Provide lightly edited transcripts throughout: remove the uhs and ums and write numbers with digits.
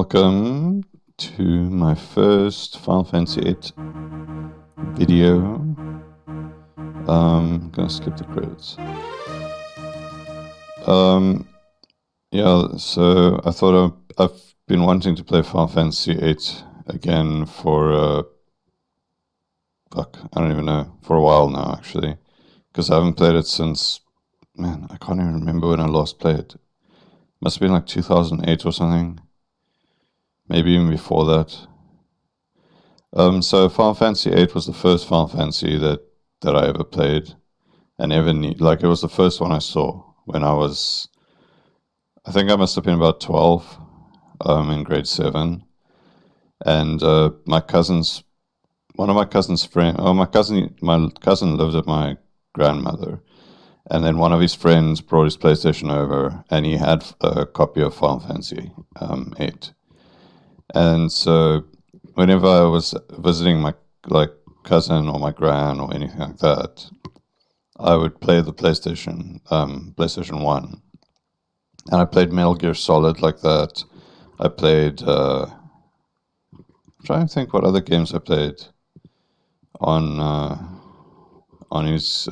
Welcome to my first Final Fantasy VIII video. I'm gonna skip the credits. Yeah, so I thought I've been wanting to play Final Fantasy VIII again for I don't even know, for a while now actually, because I haven't played it since, man, I can't even remember when I last played it. Must have been like 2008 or something. Maybe even before that. So Final Fantasy VIII was the first Final Fantasy that I ever played and ever it was the first one I saw when I think I must have been about 12, in grade 7. And my cousin lived at my grandmother. And then one of his friends brought his PlayStation over and he had a copy of Final Fantasy VIII. And so whenever I was visiting my cousin or my gran or anything like that, I would play the PlayStation 1. And I played Metal Gear Solid like that. I played, I'm trying to think what other games I played on his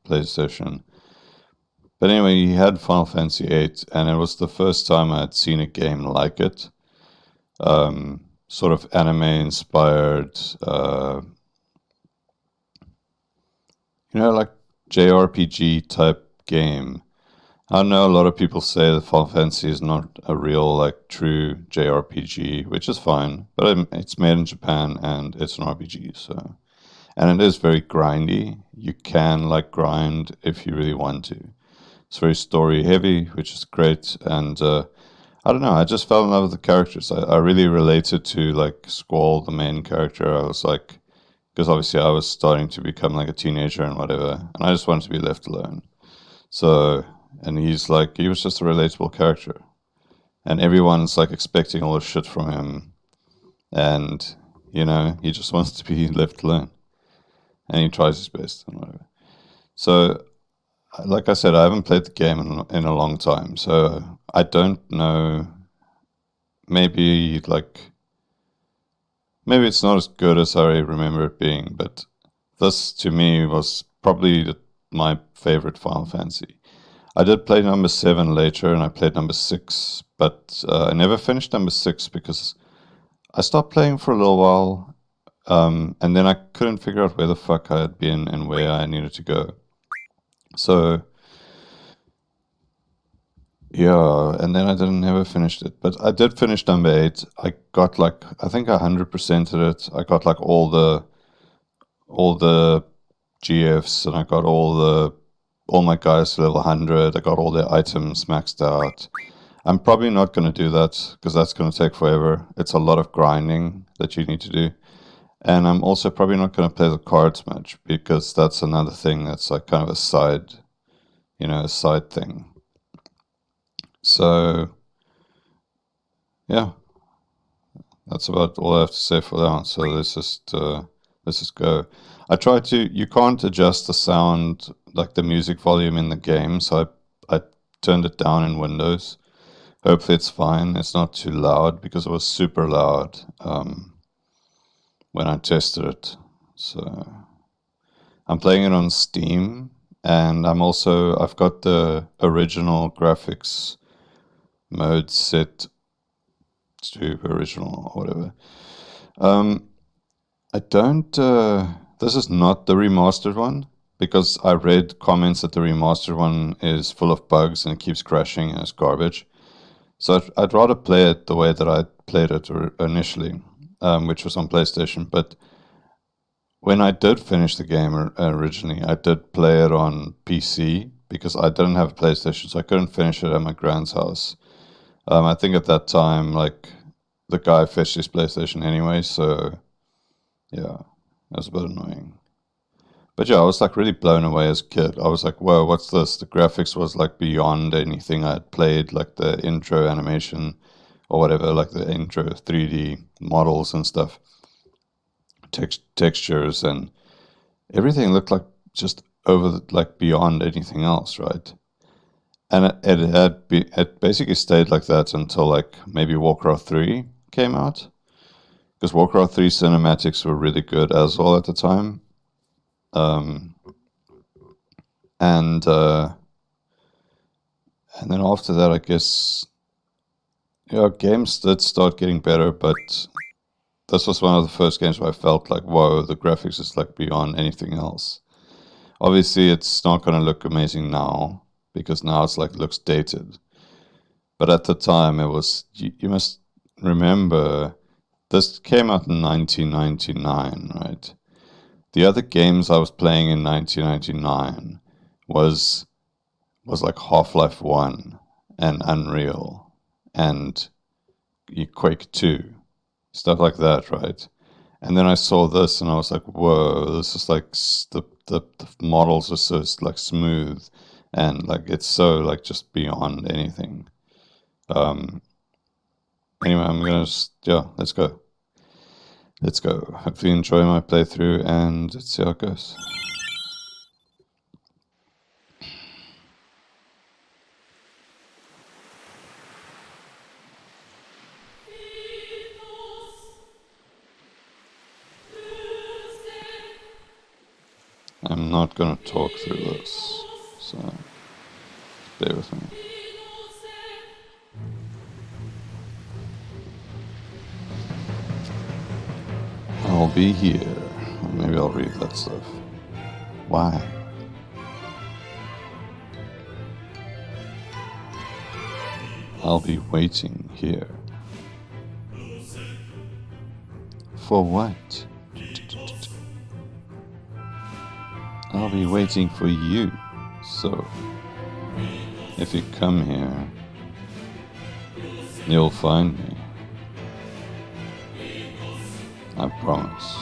PlayStation. But anyway, he had Final Fantasy VIII, and it was the first time I had seen a game like it. Sort of anime-inspired, like JRPG type game. I know a lot of people say that Final Fantasy is not a real, true JRPG, which is fine, but it's made in Japan and it's an RPG, so. And it is very grindy. You can, grind if you really want to. It's very story-heavy, which is great, and I don't know, I just fell in love with the characters. I really related to, Squall, the main character. I was because obviously I was starting to become, a teenager and whatever, and I just wanted to be left alone. So, and he was just a relatable character. And everyone's, expecting all this shit from him. And, he just wants to be left alone. And he tries his best and whatever. So, like I said, I haven't played the game in a long time, so I don't know. Maybe it's not as good as I remember it being, but this to me was probably my favorite Final Fantasy. I did play number 7 later, and I played number 6, but I never finished number 6 because I stopped playing for a little while, and then I couldn't figure out where the fuck I had been and where I needed to go. So, yeah, and then I never finished it. But I did finish number 8. I got I think 100%ed it. I got all the GFs, and I got all my guys to level 100. I got all their items maxed out. I'm probably not going to do that because that's going to take forever. It's a lot of grinding that you need to do. And I'm also probably not going to play the cards much because that's another thing that's kind of a side thing. So, yeah, that's about all I have to say for that. So let's just go. You can't adjust the sound, the music volume in the game, so I turned it down in Windows. Hopefully it's fine. It's not too loud because it was super loud when I tested it. So I'm playing it on Steam, and I've got the original graphics mode set to original or whatever. This is not the remastered one because I read comments that the remastered one is full of bugs and it keeps crashing and it's garbage. So I'd rather play it the way that I played it initially, which was on PlayStation. But when I did finish the game originally, I did play it on PC because I didn't have a PlayStation, so I couldn't finish it at my grand's house. I think at that time, the guy fetched his PlayStation anyway, so yeah, that was a bit annoying. But yeah, I was really blown away as a kid. I was whoa, what's this? The graphics was beyond anything I had played, the intro animation or whatever, the intro 3D models and stuff, textures, and everything looked just over beyond anything else, right? And it basically stayed like that until like maybe Warcraft 3 came out. Because Warcraft 3 cinematics were really good as well at the time. And then after that, I guess, games did start getting better, but this was one of the first games where I felt like, whoa, the graphics is like beyond anything else. Obviously, it's not going to look amazing now, because now it's like looks dated. But at the time, it was, you must remember, this came out in 1999, right? The other games I was playing in 1999 was like Half-Life 1 and Unreal and Quake 2, stuff like that, right? And then I saw this and I was like, whoa, this is like the models are so like smooth and like it's so like just beyond anything. Anyway, I'm gonna let's go. Let's go. Hopefully you enjoy my playthrough and let's see how it goes. I'm not gonna talk through this, so bear with me. I'll be here. Maybe I'll read that stuff. Why? I'll be waiting here. For what? I'll be waiting for you. So, if you come here, you'll find me. I promise.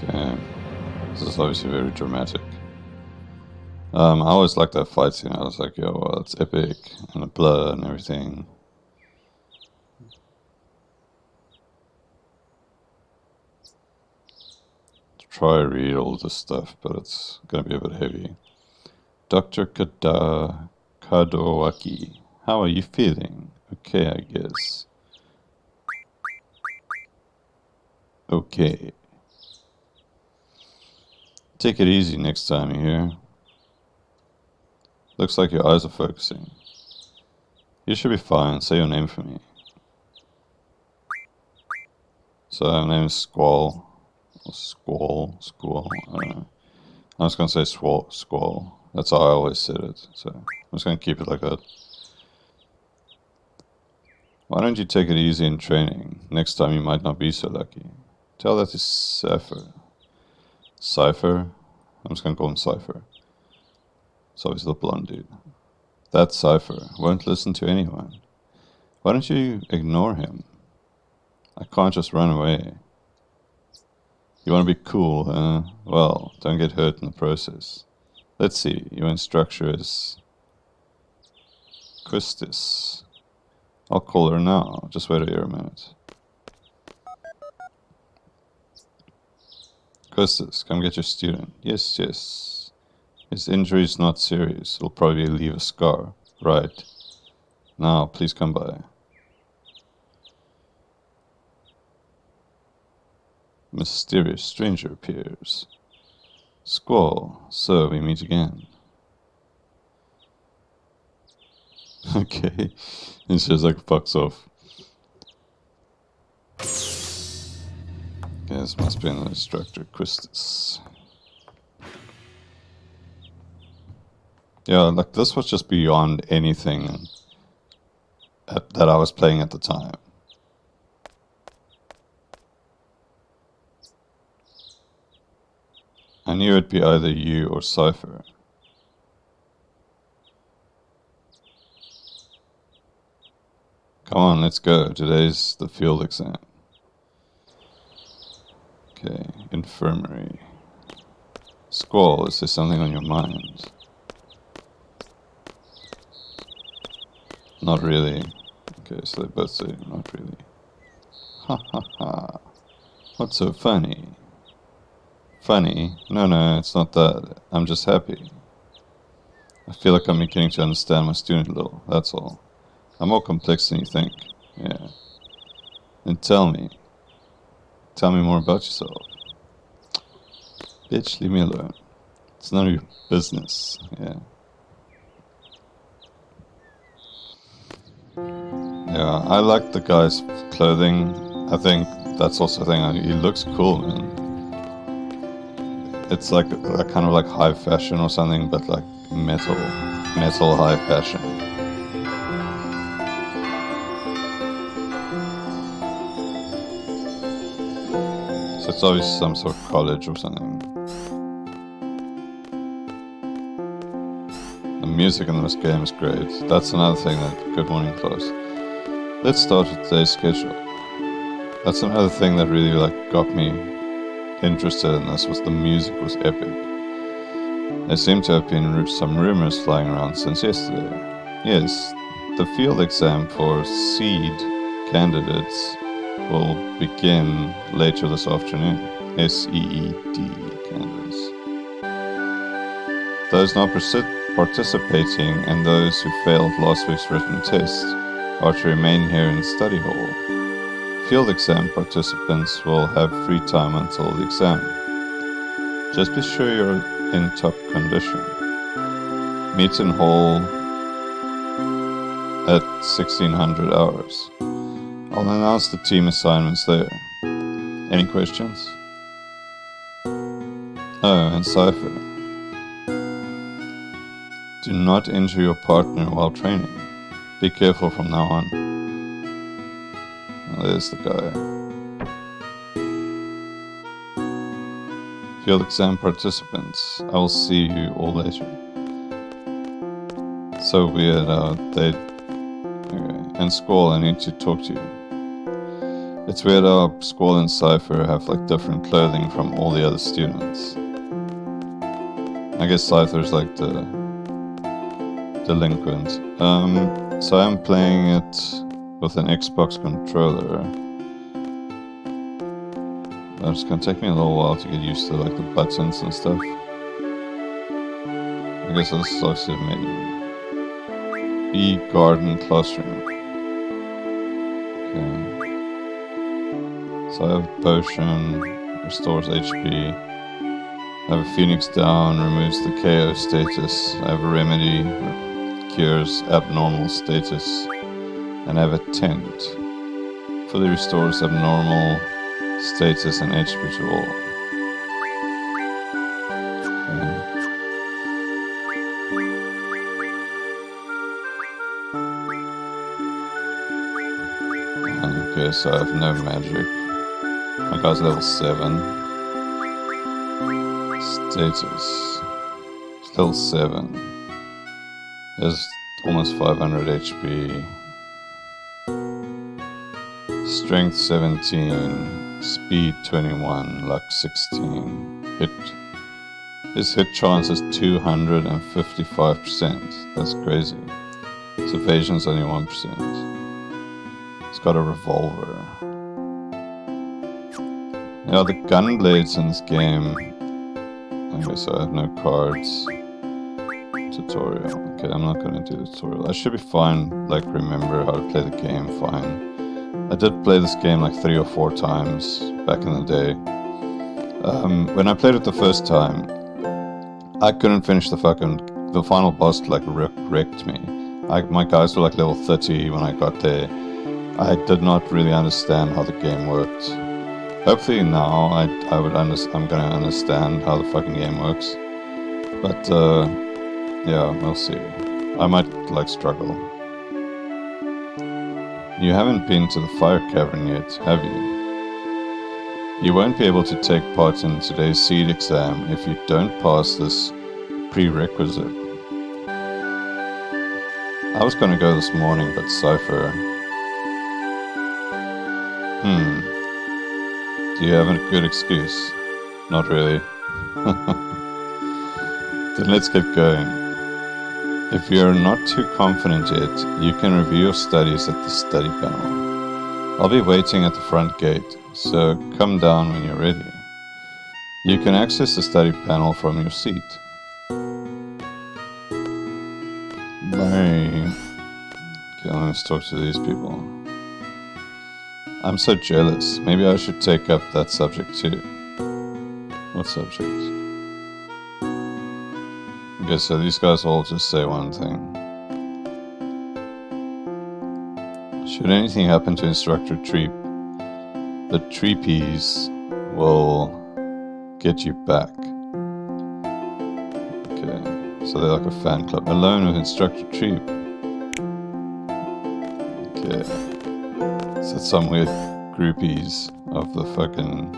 Okay, this is obviously very dramatic. I always liked that fight scene. I was like, yo, well, it's epic, and the blood and everything. Try to read all this stuff, but it's gonna be a bit heavy. Dr. Kadowaki, how are you feeling? Okay, I guess. Okay. Take it easy next time you're here. Looks like your eyes are focusing. You should be fine. Say your name for me. So her name is Squall. Or Squall. I don't know. I'm just going to say Squall. That's how I always said it. So I'm just going to keep it like that. Why don't you take it easy in training? Next time you might not be so lucky. Tell that to Cypher. Cypher? I'm just going to call him Cypher. It's obviously the blonde dude. That Cypher won't listen to anyone. Why don't you ignore him? I can't just run away. You want to be cool, huh? Well, don't get hurt in the process. Let's see, your instructor is Quistis. I'll call her now. Just wait here a minute. Quistis, come get your student. Yes, yes. His injury is not serious. It'll probably leave a scar. Right. Now, please come by. Mysterious stranger appears. Squall, so we meet again. Okay. And she just like fucks off. Okay, this must be an instructor, Quistis. Yeah, like this was just beyond anything that I was playing at the time. I knew it'd be either you or Cypher. Come on, let's go. Today's the field exam. Okay, Infirmary. Squall, is there something on your mind? Not really. Okay, so they both say not really. Ha ha ha. What's so funny? Funny? No, it's not that. I'm just happy. I feel like I'm beginning to understand my student a little, that's all. I'm more complex than you think. Yeah. Then tell me more about yourself. Bitch, leave me alone. It's none of your business. Yeah. Yeah, I like the guy's clothing. I think that's also a thing. He looks cool, man. It's like kind of like high fashion or something, but like metal high fashion. So it's obviously some sort of college or something. The music in this game is great. That's another thing that Good Morning Close. Let's start with today's schedule. That's another thing that really got me interested in this, was the music was epic. There seem to have been some rumors flying around since yesterday. Yes, the field exam for SEED candidates will begin later this afternoon. SEED candidates. Those not participating and those who failed last week's written test are to remain here in study hall. Field exam participants will have free time until the exam. Just be sure you're in top condition. Meet in hall at 1600 hours. I'll announce the team assignments there. Any questions? Oh, and Cypher. Do not injure your partner while training. Be careful from now on. Oh, there's the guy. Field exam participants, I will see you all later. So weird, okay. And Squall, I need to talk to you. It's weird how Squall and Cypher have different clothing from all the other students. I guess Cypher's like the delinquent. So I'm playing it with an Xbox controller. It's gonna take me a little while to get used to the buttons and stuff. I guess this is obviously the menu. B garden classroom. Okay. So I have potion, restores HP. I have a Phoenix down, removes the KO status. I have a remedy, cures abnormal status. And I have a tent. Fully restores abnormal Status and HP to all. Okay, so I have no magic. My guy's level 7. Status. It's level 7. He has almost 500 HP. Strength 17. Speed 21. Luck 16. His hit chance is 255%. That's crazy. His evasion's only 1%. He's got a revolver. Yeah, the gun blades in this game. Okay, so I have no cards. Tutorial. Okay, I'm not gonna do the tutorial. I should be fine, like remember how to play the game fine. I did play this game like 3 or 4 times back in the day. When I played it the first time, I couldn't finish the final boss like wrecked me. My guys were like level 30 when I got there. I did not really understand how the game worked. Hopefully now I'm gonna understand how the fucking game works. But yeah, we'll see. I might like struggle. You haven't been to the fire cavern yet, have you? You won't be able to take part in today's seed exam if you don't pass this prerequisite. I was gonna go this morning, but Cypher. Do you have a good excuse? Not really. Then let's get going. If you're not too confident yet, you can review your studies at the study panel. I'll be waiting at the front gate, so come down when you're ready. You can access the study panel from your seat. Bye. Okay, let's talk to these people. I'm so jealous. Maybe I should take up that subject too. What subject? Okay, so these guys all just say one thing. Should anything happen to Instructor Treep, the Treepies will get you back. Okay, so they're like a fan club. Alone with Instructor Treep. Okay. So it's some weird groupies of the fucking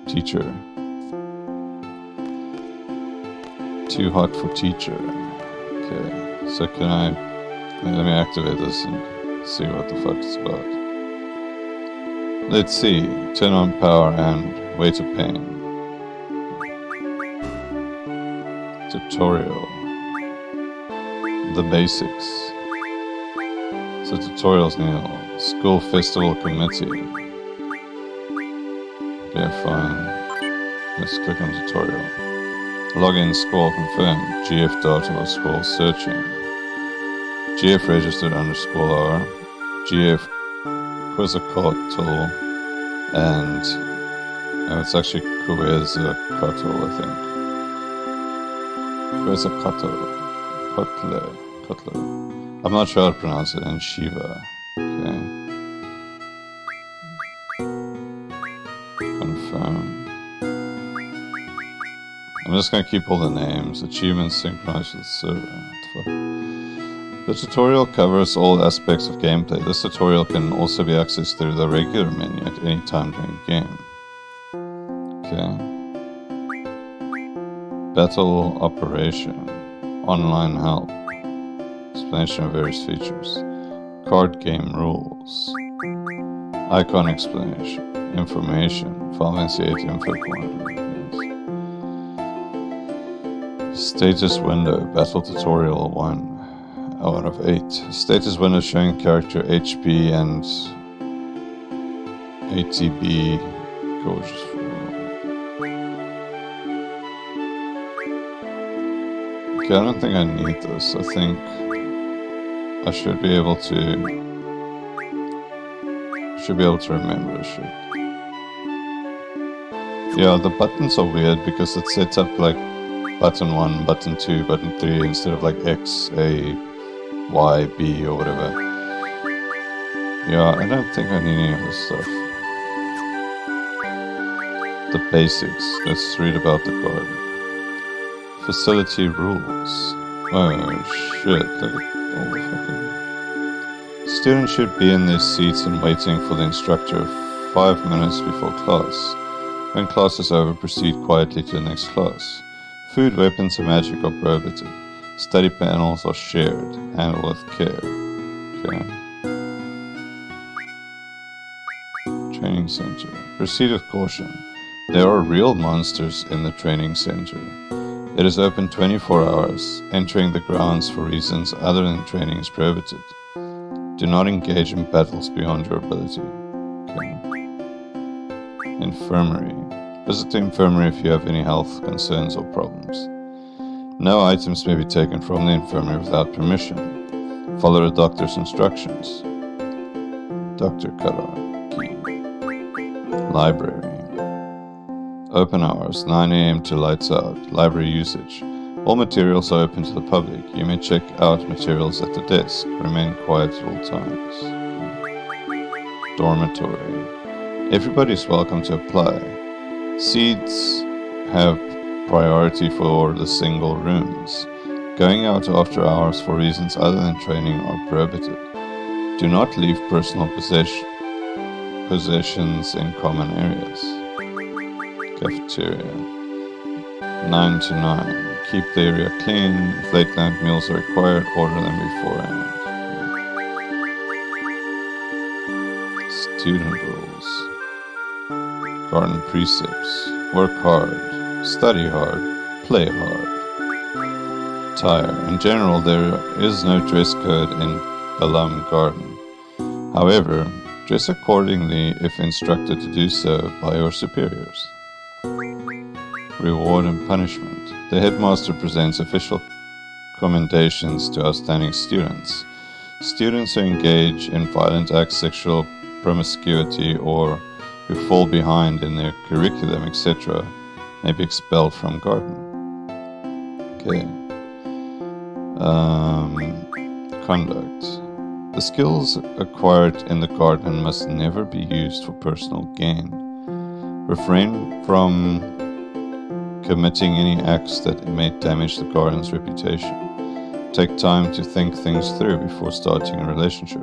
teacher. Too hot for teacher. Okay, so let me activate this and see what the fuck it's about. Let's see, turn on power and weight of pain. Tutorial. The basics. So tutorials new. School Festival Committee. Okay, fine. Let's click on tutorial. Login Squall confirmed. GF data was Squall searching. GF registered under Squall R. GF Quistis and it's actually Quetzalcoatl, I think. Quetzalcoatl. I'm not sure how to pronounce it. And Shiva. Okay. Confirm. I'm just gonna keep all the names. Achievements synchronized with the server. What the fuck? The tutorial covers all aspects of gameplay. This tutorial can also be accessed through the regular menu at any time during the game. Okay. Battle operation. Online help. Explanation of various features. Card game rules. Icon explanation. Information. Final Fantasy VIII info corner. Status window. Battle tutorial 1. Out of 8. Status window showing character HP and ATB. Gorgeous. Okay, I don't think I need this. I think I should be able to remember this shit. Yeah, the buttons are weird because it's set up like button 1, button 2, button 3 instead of like X, A, Y, B or whatever. Yeah, I don't think I need any of this stuff. The basics. Let's read about the garden. Facility rules. Oh shit, look at all the fucking... Students should be in their seats and waiting for the instructor 5 minutes before class. When class is over, proceed quietly to the next class. Food, weapons, and magic are prohibited. Study panels are shared. Handle with care. Okay. Training center. Proceed with caution. There are real monsters in the training center. It is open 24 hours. Entering the grounds for reasons other than training is prohibited. Do not engage in battles beyond your ability. Okay. Infirmary. Visit the infirmary if you have any health concerns or problems. No items may be taken from the infirmary without permission. Follow the doctor's instructions. Dr. Karaki. Library. Open hours, 9 a.m. to lights out. Library usage. All materials are open to the public. You may check out materials at the desk. Remain quiet at all times. Dormitory. Everybody is welcome to apply. Seats have priority for the single rooms. Going out after hours for reasons other than training are prohibited. Do not leave personal possessions in common areas. Cafeteria. 9 to 9. Keep the area clean. If late night meals are required, order them beforehand. Student rules. Garden precepts. Work hard. Study hard. Play hard. Attire. In general, there is no dress code in Balamb Garden. However, dress accordingly if instructed to do so by your superiors. Reward and punishment. The headmaster presents official commendations to outstanding students. Students who engage in violent acts, sexual promiscuity, or who fall behind in their curriculum, etc., may be expelled from garden. Okay. Conduct. The skills acquired in the garden must never be used for personal gain. Refrain from committing any acts that may damage the garden's reputation. Take time to think things through before starting a relationship.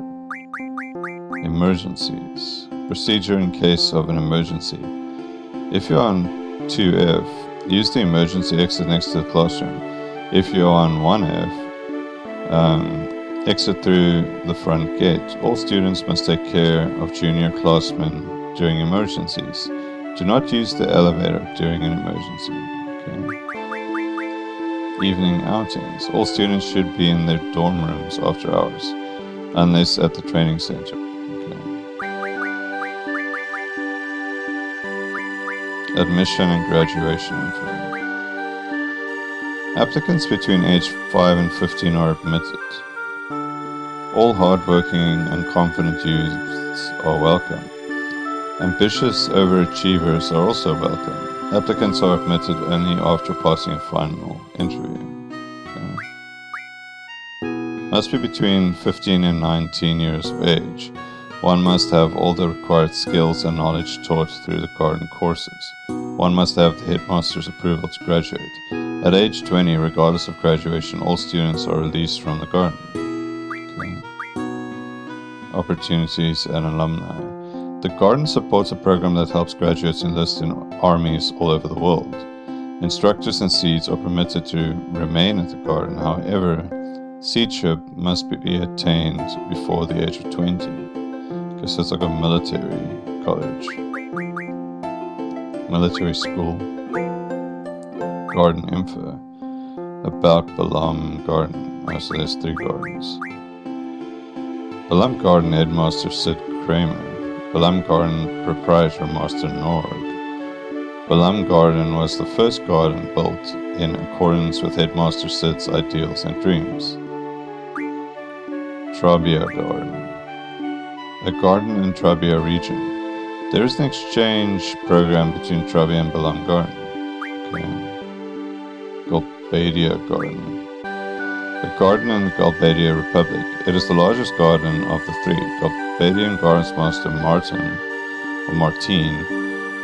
Emergencies. Procedure in case of an emergency. If you're on 2F, use the emergency exit next to the classroom. If you're on 1F, exit through the front gate. All students must take care of junior classmen during emergencies. Do not use the elevator during an emergency. Okay. Evening outings. All students should be in their dorm rooms after hours, unless at the training center. Okay. Admission and graduation info. Applicants between age 5 and 15 are admitted. All hardworking and confident youths are welcome. Ambitious overachievers are also welcome. Applicants are admitted only after passing a final interview. Okay. Must be between 15 and 19 years of age. One must have all the required skills and knowledge taught through the garden courses. One must have the headmaster's approval to graduate. At age 20, regardless of graduation, all students are released from the garden. Okay. Opportunities and alumni. The garden supports a program that helps graduates enlist in armies all over the world. Instructors and seeds are permitted to remain at the garden. However, seedship must be attained before the age of 20. Because it's like a military college. Military school. Garden info. About Balamb Garden. So there's 3 gardens. Balamb Garden Headmaster Sid Kramer. Balamb Garden Proprietor Master Norg. Balamb Garden was the first garden built in accordance with Headmaster Sid's ideals and dreams. Trabia Garden. A garden in Trabia region. There is an exchange program between Trabia and Balamb Garden. Okay. Galbadia Garden. A garden in the Galbadia Republic. It is the largest garden of the 3. Galbadian Gardens Master Martine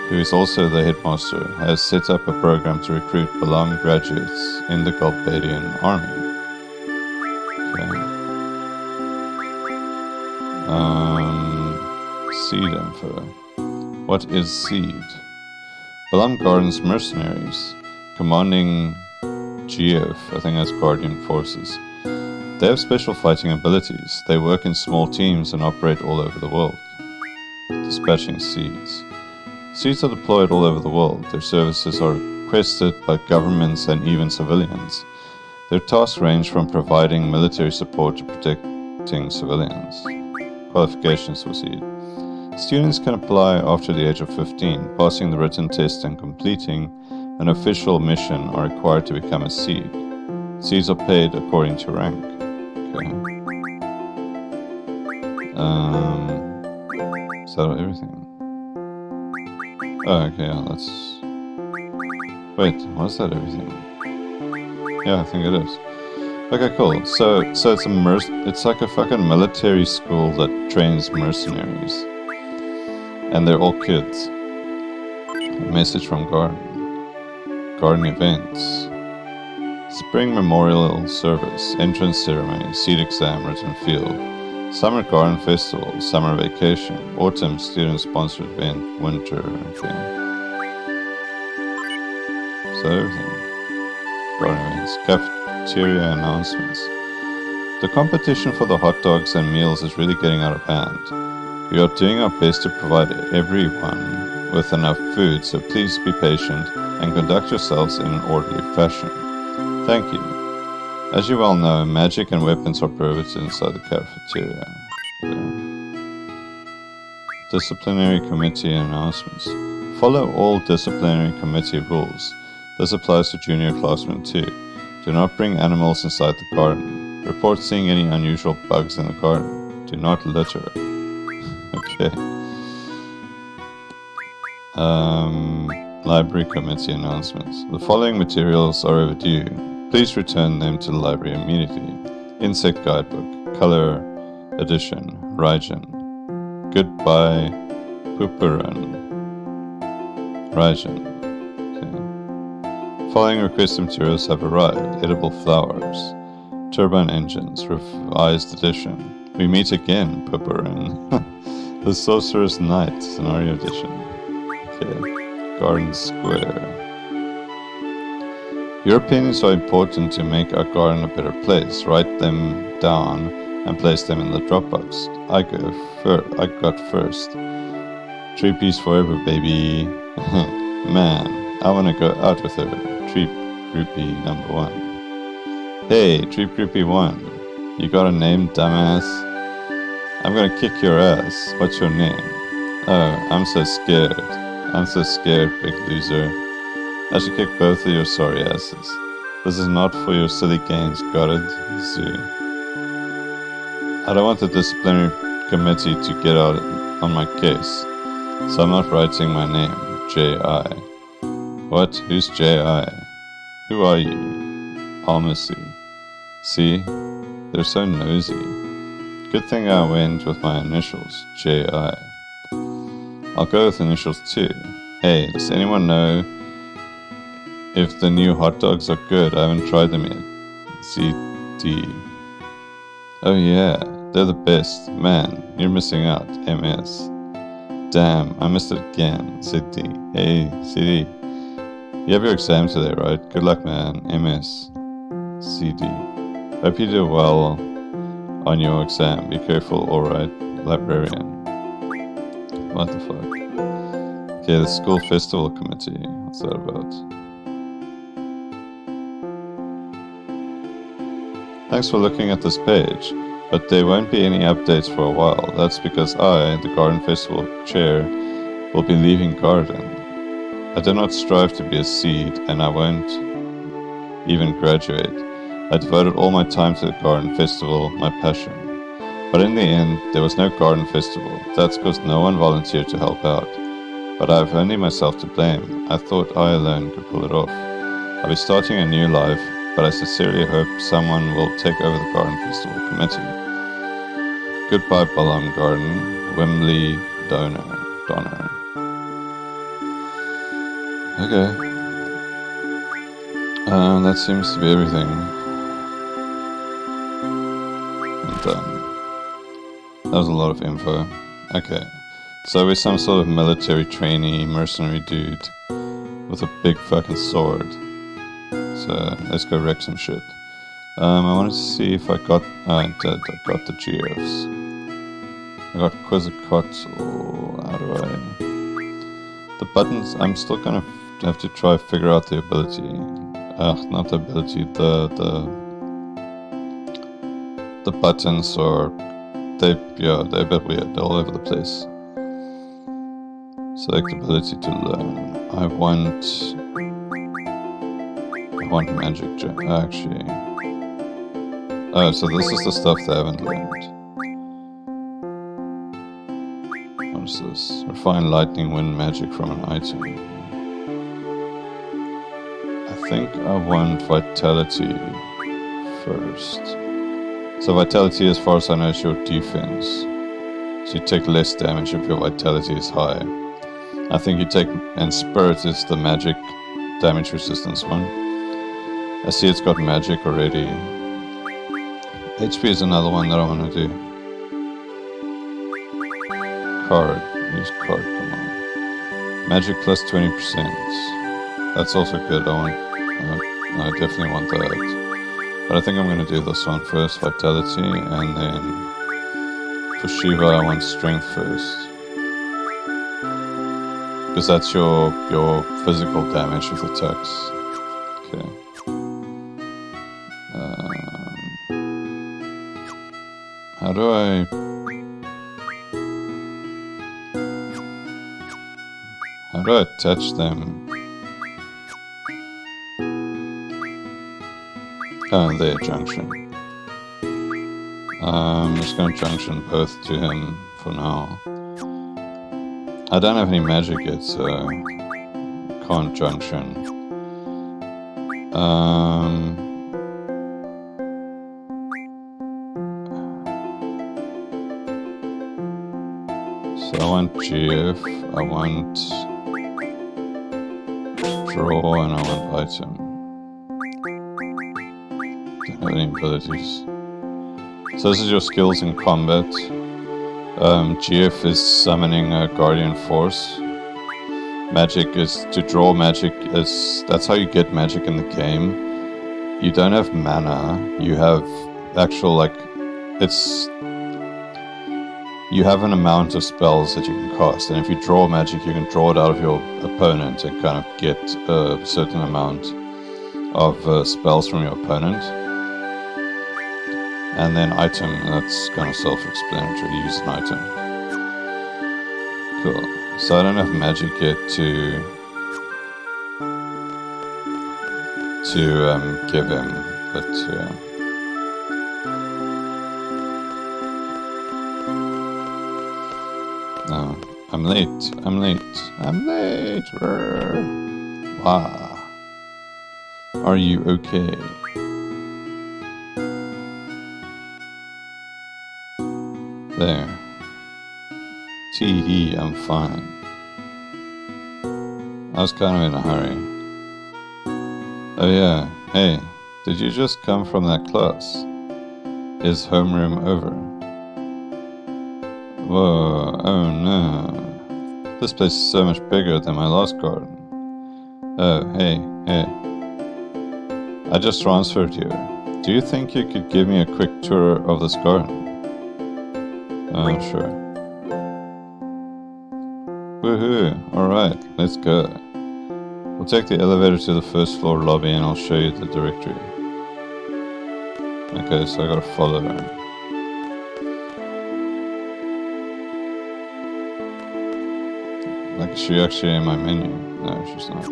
who is also the headmaster, has set up a program to recruit Balamb graduates in the Galbadian army. Okay. Seed info. What is Seed? Balamb Garden's mercenaries, commanding Geof, I think that's Guardian Forces. They have special fighting abilities. They work in small teams and operate all over the world. Dispatching Seeds. Seeds are deployed all over the world. Their services are requested by governments and even civilians. Their tasks range from providing military support to protecting civilians. Qualifications for Seed. Students can apply after the age of 15. Passing the written test and completing an official mission are required to become a Seed. Seeds are paid according to rank. Okay. Is that everything? Oh, okay, yeah, that's... Wait, was that everything? Yeah, I think it is. Okay, cool. So it's it's like a fucking military school that trains mercenaries. And they're all kids. A message from Garden. Garden events. Spring Memorial Service, Entrance Ceremony, Seed Exam, Written Field, Summer Garden Festival, Summer Vacation, Autumn Student-Sponsored Event, Winter, okay. So everything. Garden events. Cafeteria announcements. The competition for the hot dogs and meals is really getting out of hand. We are doing our best to provide everyone with enough food, so please be patient and conduct yourselves in an orderly fashion. Thank you. As you well know, magic and weapons are prohibited inside the cafeteria. Okay. Disciplinary committee announcements. Follow all disciplinary committee rules. This applies to junior classmen too. Do not bring animals inside the garden. Report seeing any unusual bugs in the garden. Do not litter. Okay. Library committee announcements. The following materials are overdue. Please return them to the library immediately. Insect Guidebook, Color Edition, Raijin. Goodbye, Pooperin. Raijin. Okay. Following requested materials have arrived. Edible flowers. Turbine engines, revised edition. We meet again, Pooperin. The Sorcerer's Knight, Scenario Edition. Okay. Garden Square. Your opinions are important to make our garden a better place. Write them down and place them in the Dropbox. I got first. 3Ps forever, baby. Man, I wanna go out with her. Treep Groupie number 1. Hey, Treep Groupie 1. You got a name, dumbass? I'm gonna kick your ass. What's your name? Oh, I'm so scared. I'm so scared, big loser. I should kick both of your sorry asses. This is not for your silly games, got it? Zoo. I don't want the disciplinary committee to get out on my case, so I'm not writing my name, J.I. What? Who's J.I.? Who are you? Pharmacy. See? They're so nosy. Good thing I went with my initials, J.I. I'll go with initials too. Hey, does anyone know if the new hot dogs are good? I haven't tried them yet. Z.D. Oh yeah, they're the best. Man, you're missing out. MS. Damn, I missed it again. Z.D. Hey, CD. You have your exam today, right? Good luck, man. MS. CD. Hope you do well on your exam. Be careful, alright? Librarian. What the fuck? Okay, the school festival committee. What's that about? Thanks for looking at this page, but there won't be any updates for a while. That's because I, the Garden Festival chair, will be leaving Garden. I do not strive to be a seed, and I won't even graduate. I devoted all my time to the Garden Festival, my passion. But in the end, there was no Garden Festival. That's because no one volunteered to help out. But I have only myself to blame. I thought I alone could pull it off. I'll be starting a new life, but I sincerely hope someone will take over the Garden Festival committee. Goodbye, Balamb Garden. Wimley Donner. Okay. That seems to be everything. I'm done. That was a lot of info. Okay. So we're some sort of military trainee, mercenary dude with a big fucking sword. So let's go wreck some shit. I wanted to see if I got... I did. I got the GFs. I got Quistis. How do I... The buttons, I'm still gonna have to try figure out the ability. Not the ability, the buttons are... they're a bit weird. They're all over the place. Select ability to learn. I want magic actually. Oh, so this is the stuff they haven't learned. What is this? Refine lightning wind magic from an item. I think I want vitality first. So vitality, as far as I know, is your defense. So you take less damage if your vitality is high. I think you take... and spirit is the magic damage resistance one. I see it's got magic already. HP is another one that I want to do. Card. Use card, come on. Magic plus 20%. That's also good. I definitely want that. But I think I'm going to do this one first, vitality, and then for Shiva I want strength first. Because that's your physical damage with attacks. Okay. How do I... how do I attach them? Oh, there, junction. I'm just going to junction both to him for now. I don't have any magic yet, so can't junction. So I want GF, I want draw, and I want item. Don't have any abilities. So this is your skills in combat. GF is summoning a guardian force. Magic is to draw magic. That's how you get magic in the game. You don't have mana. You have actual you have an amount of spells that you can cast, and if you draw magic, you can draw it out of your opponent and kind of get a certain amount of spells from your opponent. And then item, that's kind of self-explanatory, use an item. Cool. So I don't have magic yet to give him, but yeah. No, I'm late. Wow. Are you okay? There. Tee-hee, I'm fine. I was kind of in a hurry. Oh yeah, hey, did you just come from that class? Is homeroom over? Whoa, oh no. This place is so much bigger than my last garden. Oh, hey. I just transferred here. Do you think you could give me a quick tour of this garden? Oh, sure. Woohoo! Alright, let's go. We'll take the elevator to the first floor lobby and I'll show you the directory. Okay, so I gotta follow her. Like, is she actually in my menu? No, she's not.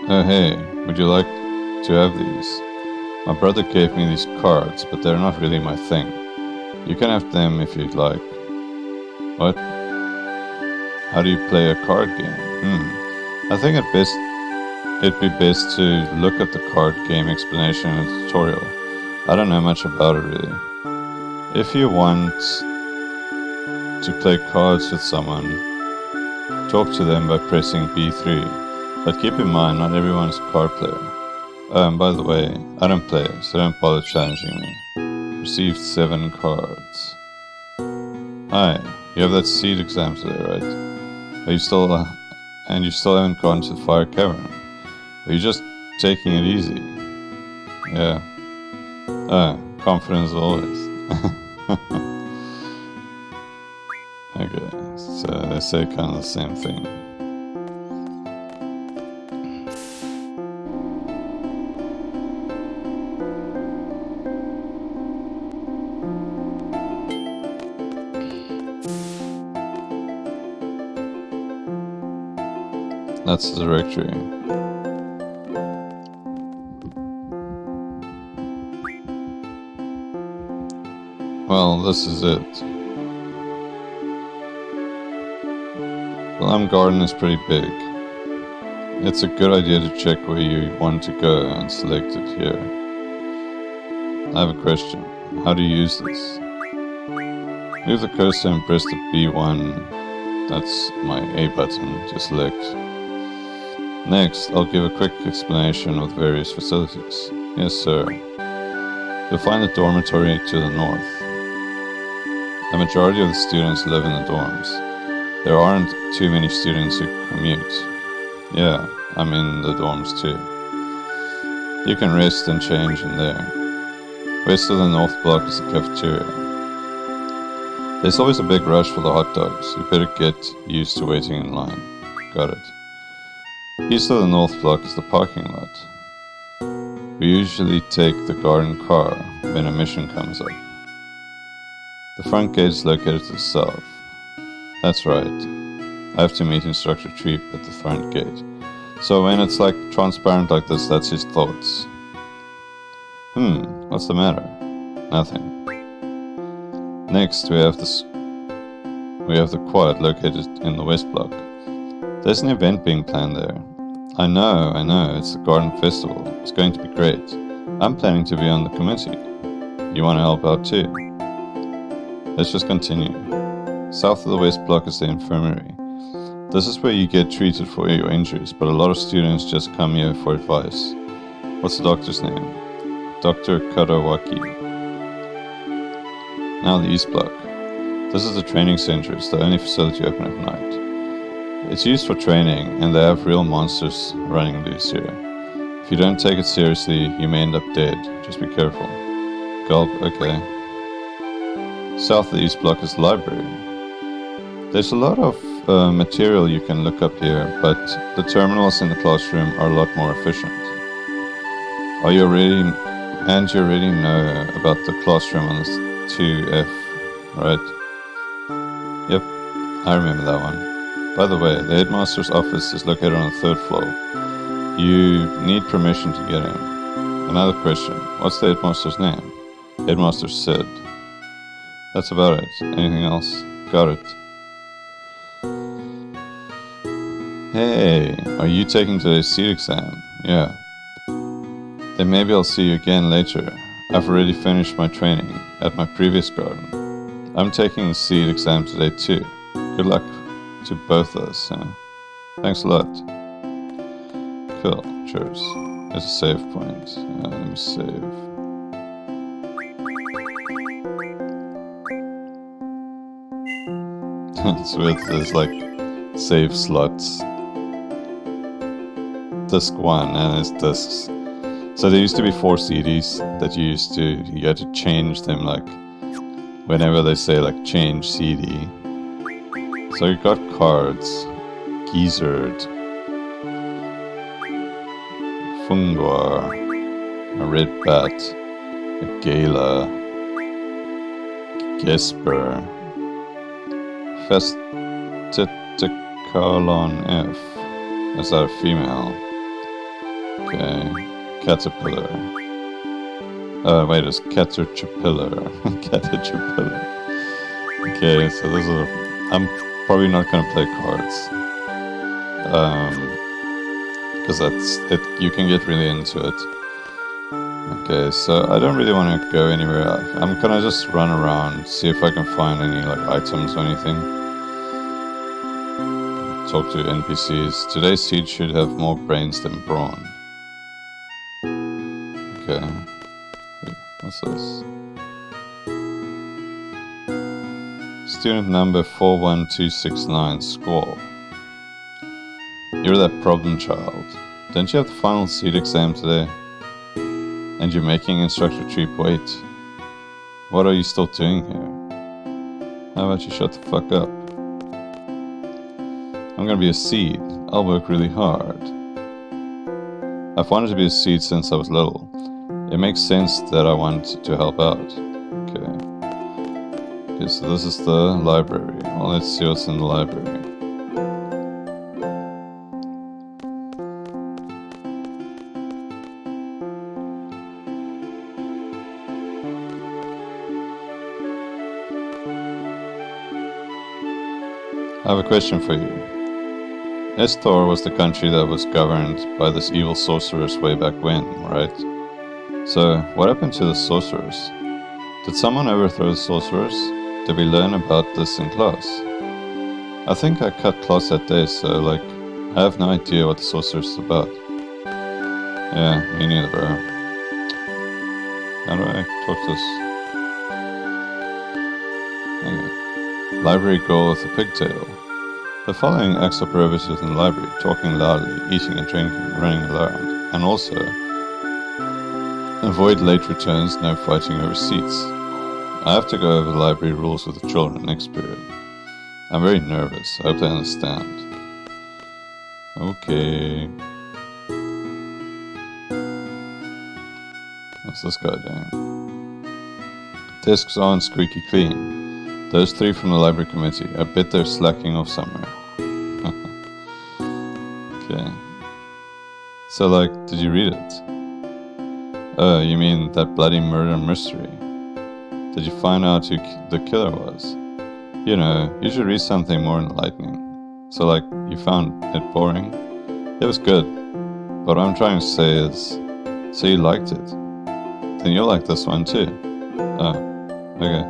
Oh hey, would you like to have these? My brother gave me these cards, but they're not really my thing. You can have them if you'd like. What? How do you play a card game? I think it'd be best to look at the card game explanation in the tutorial. I don't know much about it really. If you want to play cards with someone, talk to them by pressing B3. But keep in mind, not everyone is a card player. Oh, and by the way, I don't play, so don't bother challenging me. Received 7 cards. Hi, you have that seed exam today, right? Are you still, and you still haven't gone to the Fire Cavern? Are you just taking it easy? Yeah. Oh, confidence always. Okay, so they say kind of the same thing. That's the directory. Well, this is it. Balamb Garden is pretty big. It's a good idea to check where you want to go and select it here. I have a question. How do you use this? Move the cursor and press the B1. That's my A button to select. Next, I'll give a quick explanation of the various facilities. Yes, sir. You'll find the dormitory to the north. The majority of the students live in the dorms. There aren't too many students who commute. Yeah, I'm in the dorms too. You can rest and change in there. West of the north block is the cafeteria. There's always a big rush for the hot dogs. You better get used to waiting in line. Got it. East of the north block is the parking lot. We usually take the garden car when a mission comes up. The front gate is located to the south. That's right. I have to meet Instructor Treep at the front gate. So when it's like transparent like this, that's his thoughts. What's the matter? Nothing. Next we have the quad located in the west block. There's an event being planned there. I know, it's the Garden Festival. It's going to be great. I'm planning to be on the committee. You want to help out too? Let's just continue. South of the west block is the Infirmary. This is where you get treated for your injuries, but a lot of students just come here for advice. What's the doctor's name? Dr. Kadawaki. Now the east block. This is the training center. It's the only facility open at night. It's used for training, and they have real monsters running loose here. If you don't take it seriously, you may end up dead. Just be careful. Gulp, okay. South of the east block is the library. There's a lot of material you can look up here, but the terminals in the classroom are a lot more efficient. You already know about the classroom on the 2F, right? Yep, I remember that one. By the way, the headmaster's office is located on the 3rd floor. You need permission to get in. Another question, what's the headmaster's name? Headmaster Sid. That's about it. Anything else? Got it. Hey, are you taking today's seed exam? Yeah. Then maybe I'll see you again later. I've already finished my training at my previous garden. I'm taking the seed exam today too. Good luck to both of us. Thanks a lot. Cool. Cheers. There's a save point. Let me save. It's weird. There's like save slots. Disc 1 and there's discs. So there used to be 4 CDs that you had to change them like whenever they say like change CD. So you got cards, Gizzard, Funguar, a Red Bat, a Gala, Gesper, Festiticalon F. Is that a female? Okay. Caterpillar. Wait, it's Caterpillar. Caterpillar. Okay, so this is I'm probably not gonna play cards. Because that's it. You can get really into it. Okay, so I don't really want to go anywhere. I'm gonna just run around, see if I can find any like items or anything. talk to NPCs. Today's seed should have more brains than brawn. Okay. What's this? Student number 41269, Squall. You're that problem child. Don't you have the final seed exam today? And you're making Instructor Treep wait. What are you still doing here? How about you shut the fuck up? I'm gonna be a seed. I'll work really hard. I've wanted to be a seed since I was little. It makes sense that I want to help out. Okay, so this is the library. Well, let's see what's in the library. I have a question for you. Estor was the country that was governed by this evil sorceress way back when, right? So, what happened to the sorceress? Did someone overthrow the sorceress? Did we learn about this in class? I think I cut class that day, so, like, I have no idea what the sorceress is about. Yeah, me neither, bro. How do I talk to this? Okay. Library girl with a pigtail. The following acts are prohibited in the library: talking loudly, eating and drinking, running around, and also avoid late returns, no fighting over seats. I have to go over the library rules with the children next period. I'm very nervous. I hope they understand. Okay. What's this guy doing? Desks aren't squeaky clean. Those three from the library committee. I bet they're slacking off somewhere. Okay. So, like, did you read it? Oh, you mean that bloody murder mystery? Did you find out who the killer was? You know, you should read something more enlightening. So, like, you found it boring? It was good. But what I'm trying to say is, so you liked it. Then you'll like this one too. Oh, okay.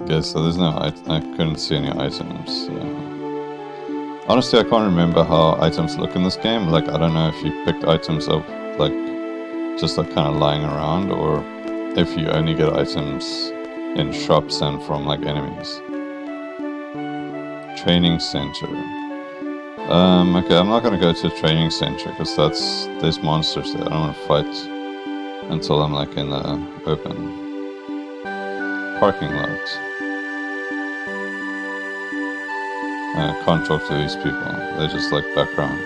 Okay, so there's no, I couldn't see any items. Honestly, I can't remember how items look in this game. Like, I don't know if you picked items up, like, just like kind of lying around, or if you only get items in shops and from like enemies. Training center. Okay, I'm not gonna go to the training center because there's monsters there. I don't want to fight until I'm like in the open parking lot. I can't talk to these people. They're just like background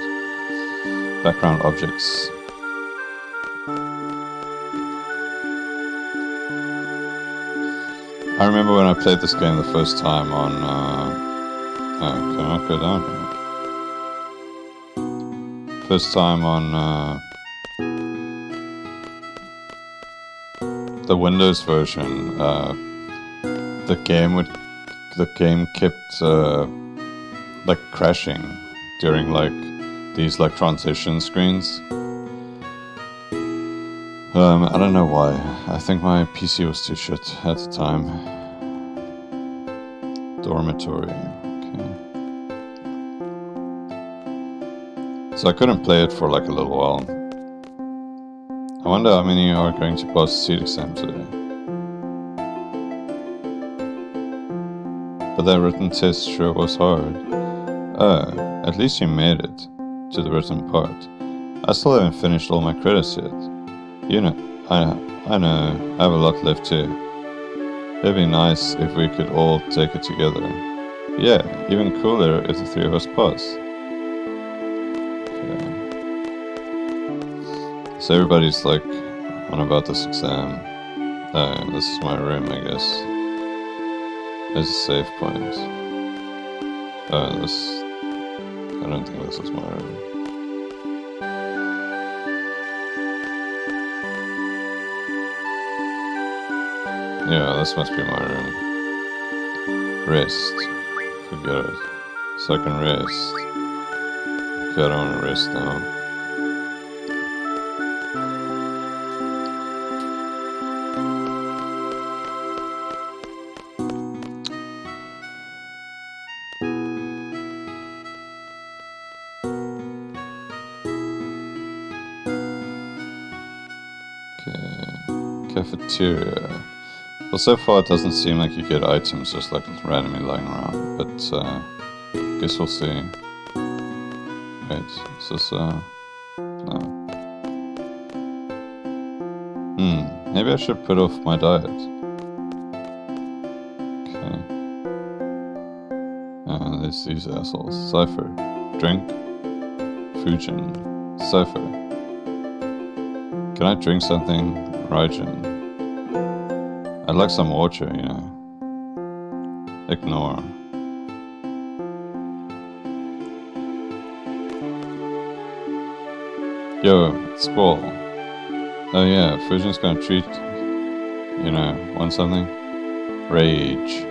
objects. I remember when I played this game the first time on. Can I go down here? First time on the Windows version. The game kept like crashing during like these like transition screens. I don't know why. I think my PC was too shit at the time. Dormitory. Okay. So I couldn't play it for like a little while. I wonder how many are going to pass the seat exam today. But that written test sure was hard. Oh, at least you made it to the written part. I still haven't finished all my credits yet. You know, I know, I have a lot left too. It'd be nice if we could all take it together. Yeah, even cooler if the three of us pass. Okay. So everybody's like on about this exam. This is my room, I guess. There's a save point. I don't think this is my room. Yeah, this must be my room. Rest. Forget it. So I can rest. Okay, I don't want to rest now. Okay. Cafeteria. Well, so far it doesn't seem like you get items just like randomly lying around, but guess we'll see. Wait, is this no. Maybe I should put off my diet. Okay. There's these assholes. Cypher. Drink. Fujin. Cypher. Can I drink something? Raijin. I'd like some water, you know. Ignore. Yo, Squall. Oh yeah, Fujin's gonna treat, you know, want something? Rage.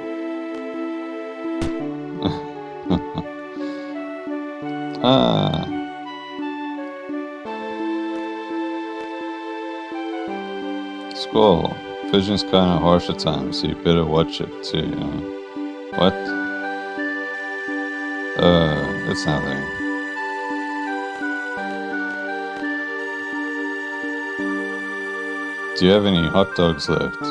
Squall. Fujin's kinda harsh at times, so you better watch it too, you know. What? It's nothing. Do you have any hot dogs left?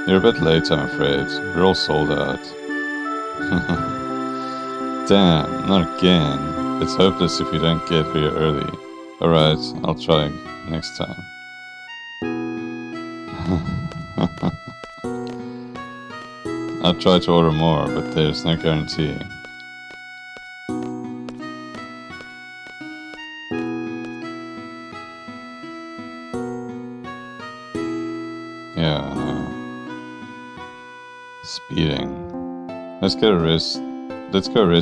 You're a bit late, I'm afraid. We're all sold out. Damn, not again. It's hopeless if you don't get here early. Alright, I'll try next time. I'll try to order more, but there's no guarantee. Yeah, I know. Speeding. Let's go arrest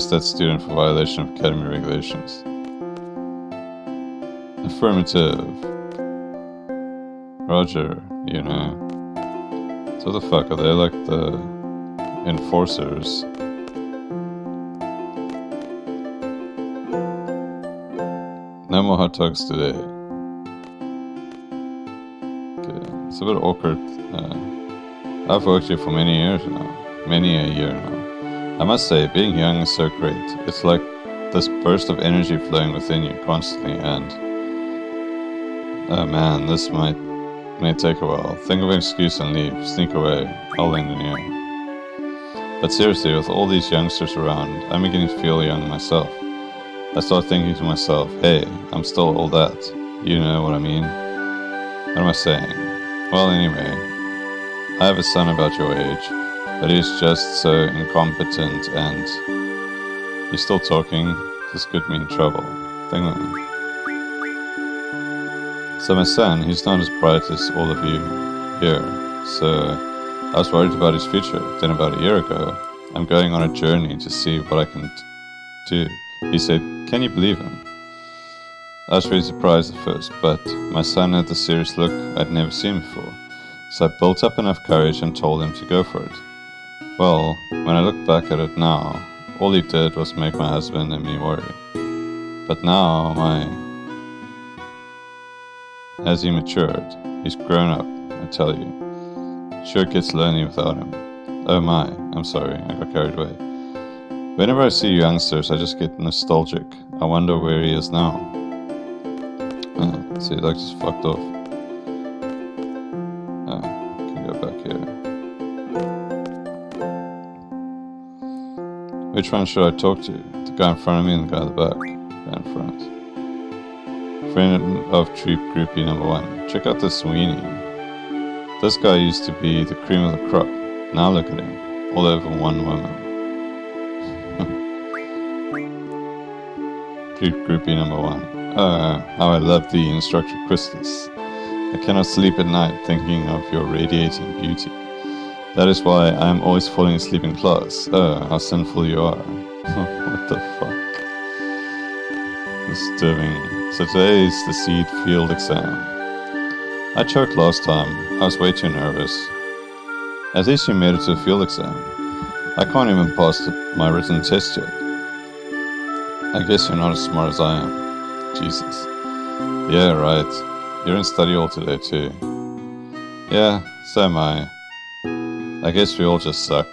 that student for violation of academy regulations. Affirmative. Roger, you know. So the fuck, are they like the enforcers? No more hot dogs today. Okay, it's a bit awkward. I've worked here for many a year now. I must say, being young is so great. It's like this burst of energy flowing within you constantly, and oh man, this may take a while. Think of an excuse and leave. Sneak away. I'll lend an ear. But seriously, with all these youngsters around, I'm beginning to feel young myself. I start thinking to myself, hey, I'm still all that. You know what I mean? What am I saying? Well, anyway, I have a son about your age, but he's just so incompetent and he's still talking. This could mean trouble. Think of me. So my son, he's not as bright as all of you here, so I was worried about his future. Then about a year ago, I'm going on a journey to see what I can do. He said, can you believe him? I was really surprised at first, but my son had the serious look I'd never seen before, so I built up enough courage and told him to go for it. Well, when I look back at it now, all he did was make my husband and me worry. But now, as he matured, he's grown up, I tell you. Sure gets lonely without him. Oh my, I'm sorry, I got carried away. Whenever I see youngsters, I just get nostalgic. I wonder where he is now. See, that just fucked off. Can go back here. Which one should I talk to? The guy in front of me and the guy in the back? Guy in front. Friend of troop groupie number 1. Check out this weenie. This guy used to be the cream of the crop. Now look at him. All over one woman. Troop groupie number 1. How I love thee, Instructor Quistis. I cannot sleep at night thinking of your radiating beauty. That is why I am always falling asleep in class. How sinful you are. What the fuck? Disturbing. So today is the seed field exam. I choked last time. I was way too nervous. At least you made it to the field exam. I can't even pass my written test yet. I guess you're not as smart as I am. Jesus. Yeah, right. You're in study hall today too. Yeah, so am I. I guess we all just suck.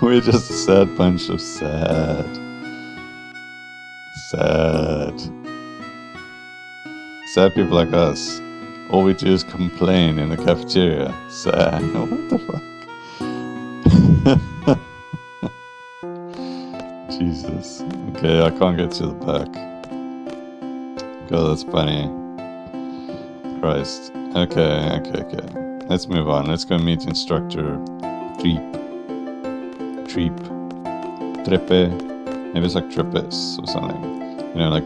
We're just a sad bunch of sad. Sad people like us. All we do is complain in the cafeteria. Sad. What the fuck? Jesus. Okay, I can't get to the back. God, that's funny. Christ. Okay. Let's move on. Let's go meet Instructor Treep. Trepe. Maybe it's like Trepes or something. You know, like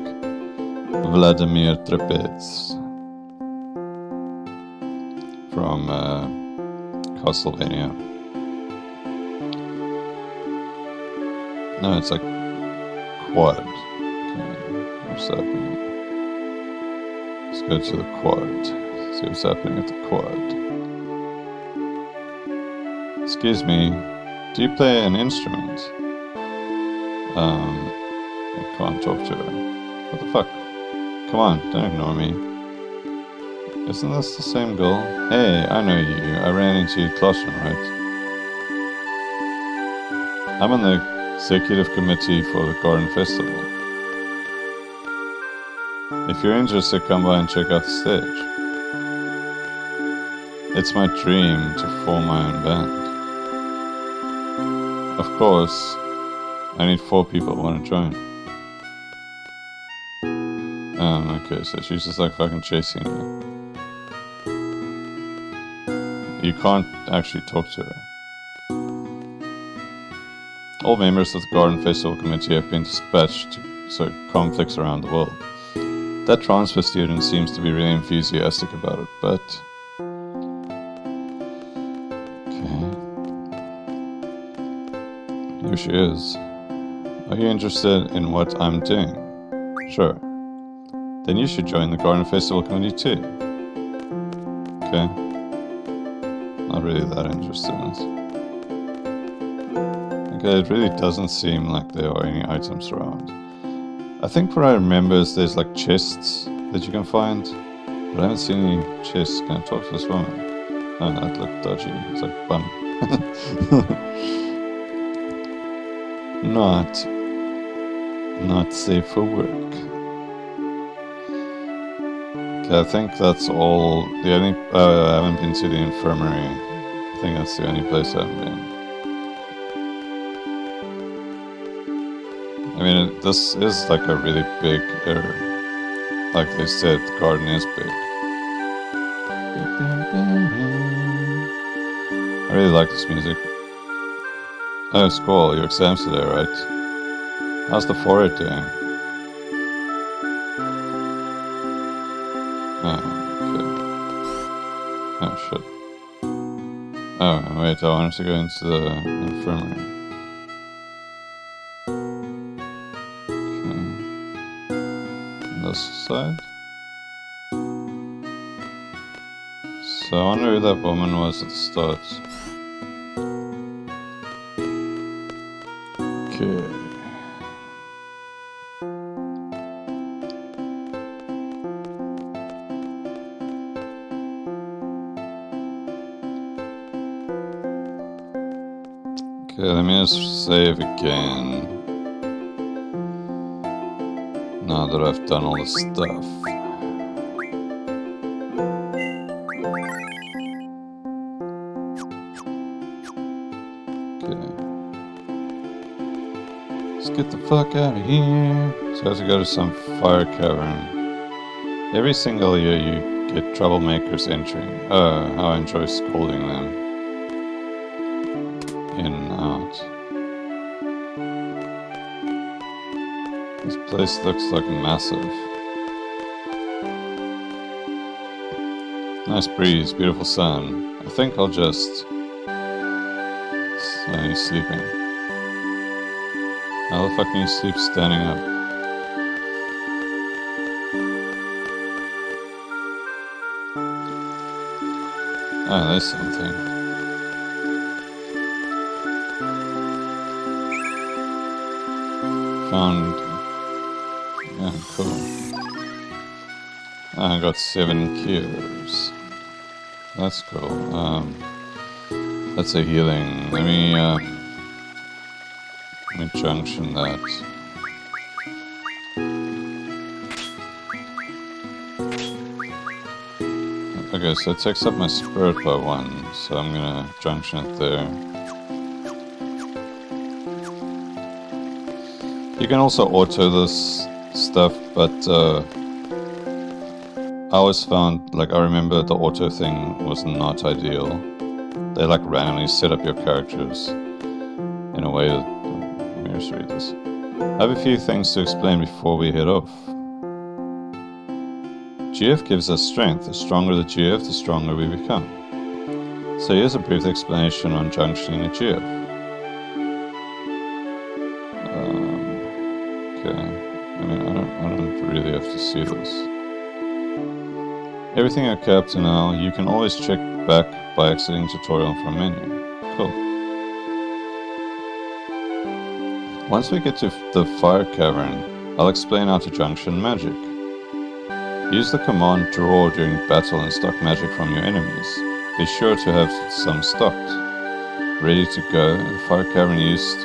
Vladimir Trepes from Castlevania. No, it's like quad. Okay, what's happening? Let's go to the quad. See what's happening at the quad. Excuse me, do you play an instrument? I can't talk to her. What the fuck? Come on, don't ignore me. Isn't this the same girl? Hey, I know you. I ran into your classroom, right? I'm on the executive committee for the Garden Festival. If you're interested, come by and check out the stage. It's my dream to form my own band. Of course, I need 4 people who want to join. Okay, so she's just like fucking chasing me. You can't actually talk to her. All members of the Garden Festival Committee have been dispatched to conflicts around the world. That transfer student seems to be really enthusiastic about it, but... Okay. Here she is. Are you interested in what I'm doing? Sure. Then you should join the Garden Festival Committee too. Okay. Not really that interested in it. Okay, it really doesn't seem like there are any items around. I think what I remember is there's like chests that you can find, but I haven't seen any chests. Can I talk to this woman? Oh, that looked dodgy. It's like bum. Not safe for work. Okay, I think that's all. The only I haven't been to the Infirmary. I think that's the only place I haven't been. I mean, this is like a really big area. Like they said, the garden is big. I really like this music. Oh, Squall, your exam's today, right? How's the forehead doing? Oh, okay. Oh, shit. Oh, wait, I wanted to go into the infirmary. This side. So I wonder who that woman was at the start. Okay. Okay, let me just save again. Now that I've done all the stuff. Okay. Let's get the fuck out of here. So I have to go to some fire cavern. Every single year you get troublemakers entering. Oh, how I enjoy scolding them. In and out. This place looks like massive. Nice breeze, beautiful sun. I think I'll just... So he's sleeping. How the fuck can you sleep standing up? Oh, there's something. Found... Yeah, cool. I got 7 cures. That's cool. That's a healing. Let me junction that. Okay, so it takes up my spirit by 1, so I'm gonna junction it there. You can also auto this stuff, but I always found, like, I remember the auto thing was not ideal. They like randomly set up your characters in a way that... Let me just read this. I have a few things to explain before we head off. GF gives us strength. The stronger the GF, the stronger we become. So here's a brief explanation on junctioning a GF. Okay. I mean, I don't really have to see this. Everything okay up to now, you can always check back by exiting tutorial from menu. Cool. Once we get to the fire cavern, I'll explain how to junction magic. Use the command draw during battle and stock magic from your enemies. Be sure to have some stocked. Ready to go. The fire cavern used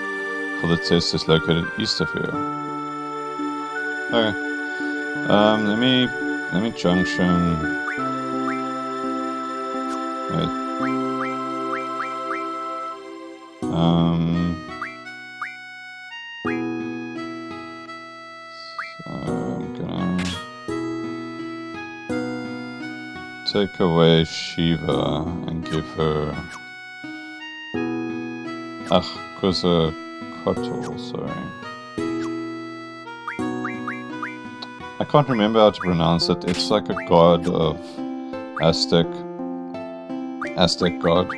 for the test is located east of here. Okay. Let me junction. Wait. So I'm gonna take away Shiva and give her Quetzalcoatl, sorry. I can't remember how to pronounce it. It's like a god of Aztec god.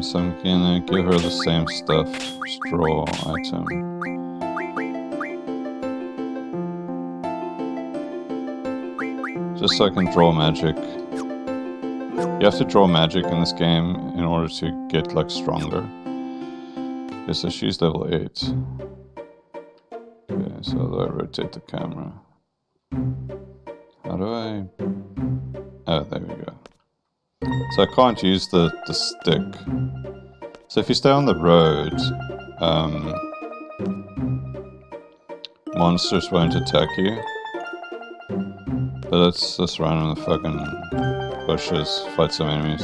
So I'm gonna give her the same stuff, straw item. Just so I can draw magic. You have to draw magic in this game in order to get like stronger. Okay, so she's level 8. Okay, so do I rotate the camera? How do I... Oh, there we go. So I can't use the stick. So if you stay on the road, monsters won't attack you. But let's just run in the fucking bushes, fight some enemies.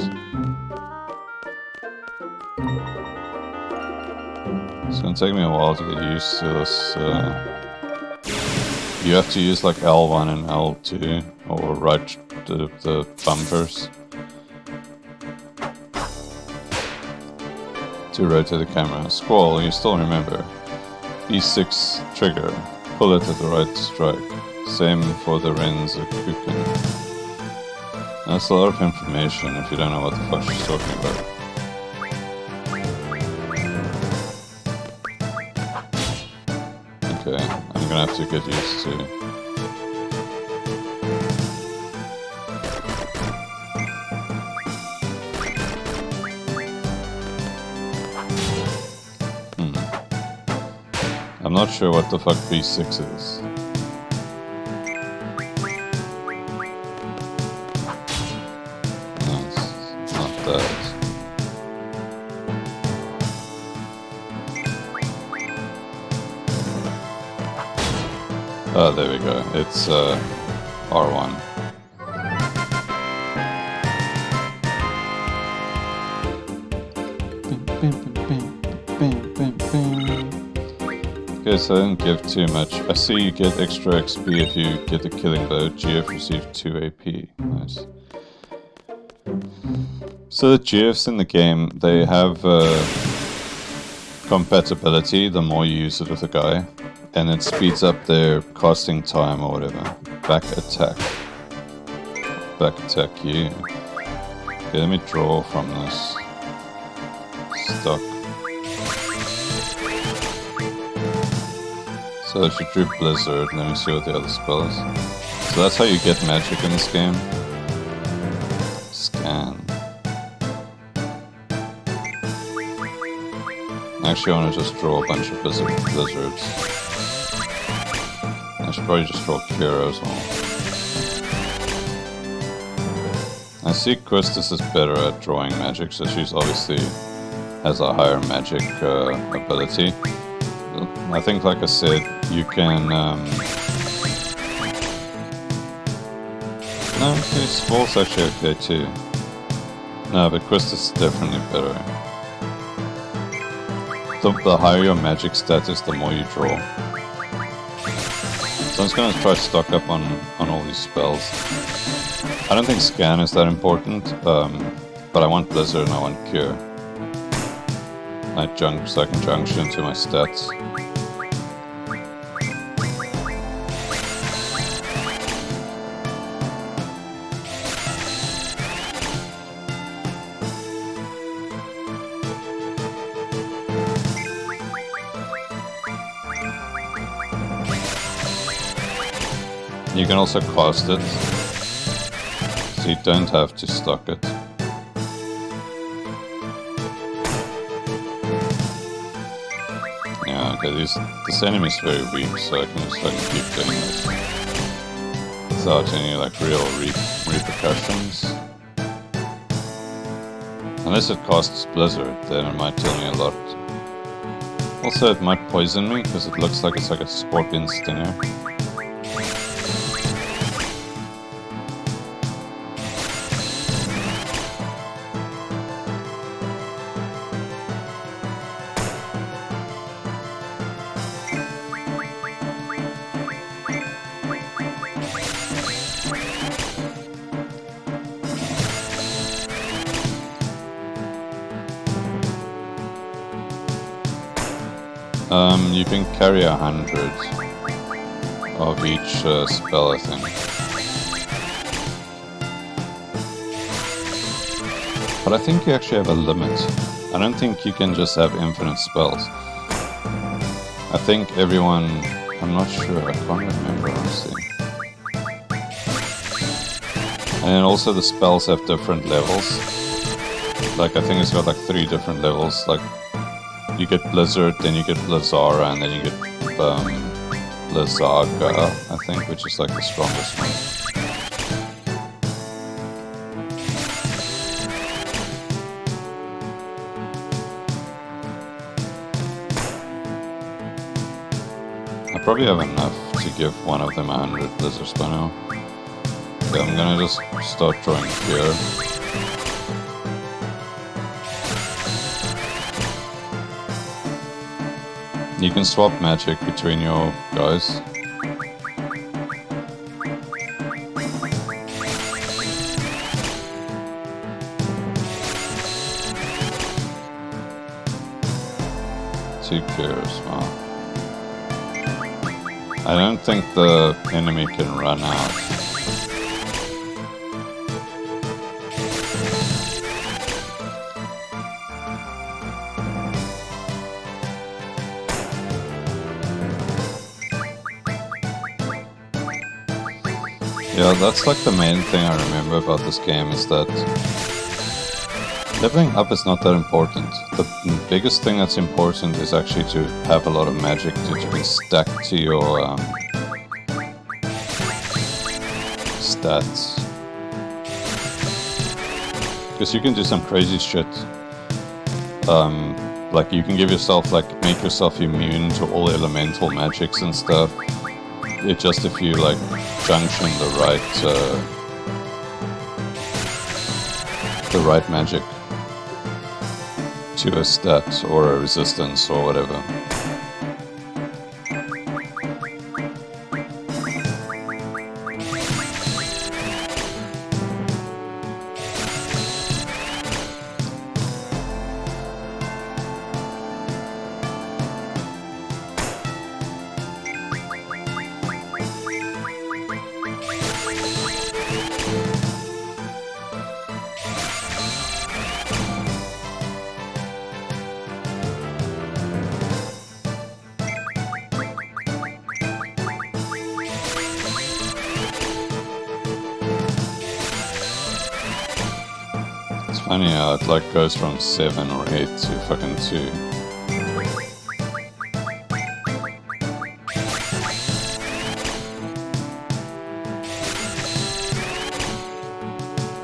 It's gonna take me a while to get used to this. You have to use like L1 and L2, or right the bumpers to rotate the camera. Squall, you still remember. E6 trigger, pull it at the right strike. Same for the Renzakuken. That's a lot of information if you don't know what the fuck she's talking about. Okay, I'm gonna have to get used to. I'm not sure what the fuck B6 is. No, it's not that. Oh, there we go. It's R1. Okay, so I didn't give too much. I see you get extra XP if you get the killing blow. GF received 2 AP. Nice. So the GFs in the game, they have compatibility the more you use it with a guy. And it speeds up their casting time or whatever. Back attack. Back attack you. Okay, let me draw from this. Stock. So she drew Blizzard. Let me see what the other spell is. So that's how you get magic in this game. Scan. Actually, I want to just draw a bunch of Blizzards. I should probably just draw Kira as well. I see Quistis is better at drawing magic, so she's obviously has a higher magic ability. I think, like I said, you can No, okay, Squall's actually okay too. No, but Quistis is definitely better. The higher your magic status, the more you draw. So I'm just gonna try to stock up on all these spells. I don't think Scan is that important, but I want Blizzard and I want Cure. So I can junction into my stats. You can also cast it, so you don't have to stock it. Yeah, okay, this enemy is very weak, so I can just keep doing this without any real repercussions. Unless it casts Blizzard, then it might tell me a lot. Also, it might poison me because it looks like it's like a scorpion stinger. You can carry 100 of each spell, I think. But I think you actually have a limit. I don't think you can just have infinite spells. I think everyone... I'm not sure, I can't remember honestly. And then also the spells have different levels. I think it's got 3 different levels. You get Blizzard, then you get Blizzara, and then you get Blizzaga, I think, which is the strongest one. I probably have enough to give one of them 100 Blizzards by now. Okay, I'm gonna just start drawing here. You can swap magic between your guys. Two cures, wow. I don't think the enemy can run out. Yeah, that's the main thing I remember about this game is that leveling up is not that important. The biggest thing that's important is actually to have a lot of magic that you can stack to your stats. Because you can do some crazy shit. You can give yourself, make yourself immune to all elemental magics and stuff. It's just if you junction the right magic to a stat or a resistance or whatever. Funny how it goes from 7 or 8 to fucking 2.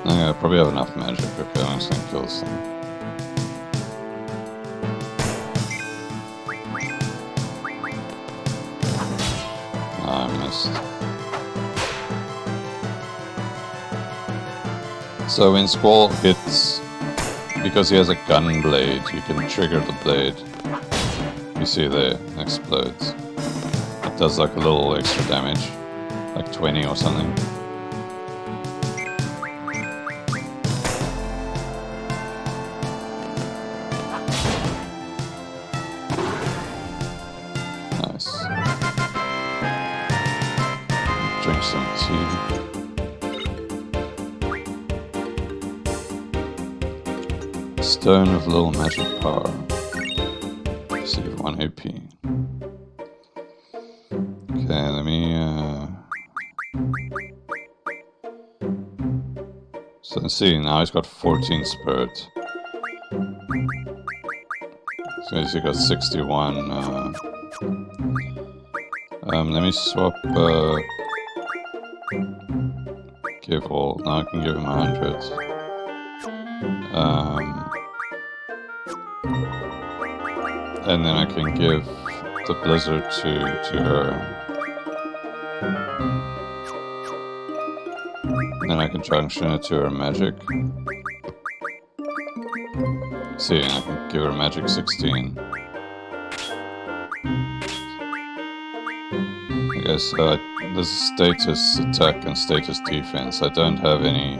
Okay, I probably have enough magic. Okay, I'm just gonna kill this thing. I missed. So when Squall hits, because he has a gun blade, you can trigger the blade. You see there, it explodes. It does like a little extra damage, like 20 or something. Nice. Drink some tea. Stone of little magic power. Receive 1 AP. Okay, let me so let's see, now he's got 14 spirit. So he's got 61. Let me swap give all. Now I can give him 100. And then I can give the blizzard to her. Then I can junction it to her magic. See, I can give her magic 16. Okay, so there's status attack and status defense. I don't have any.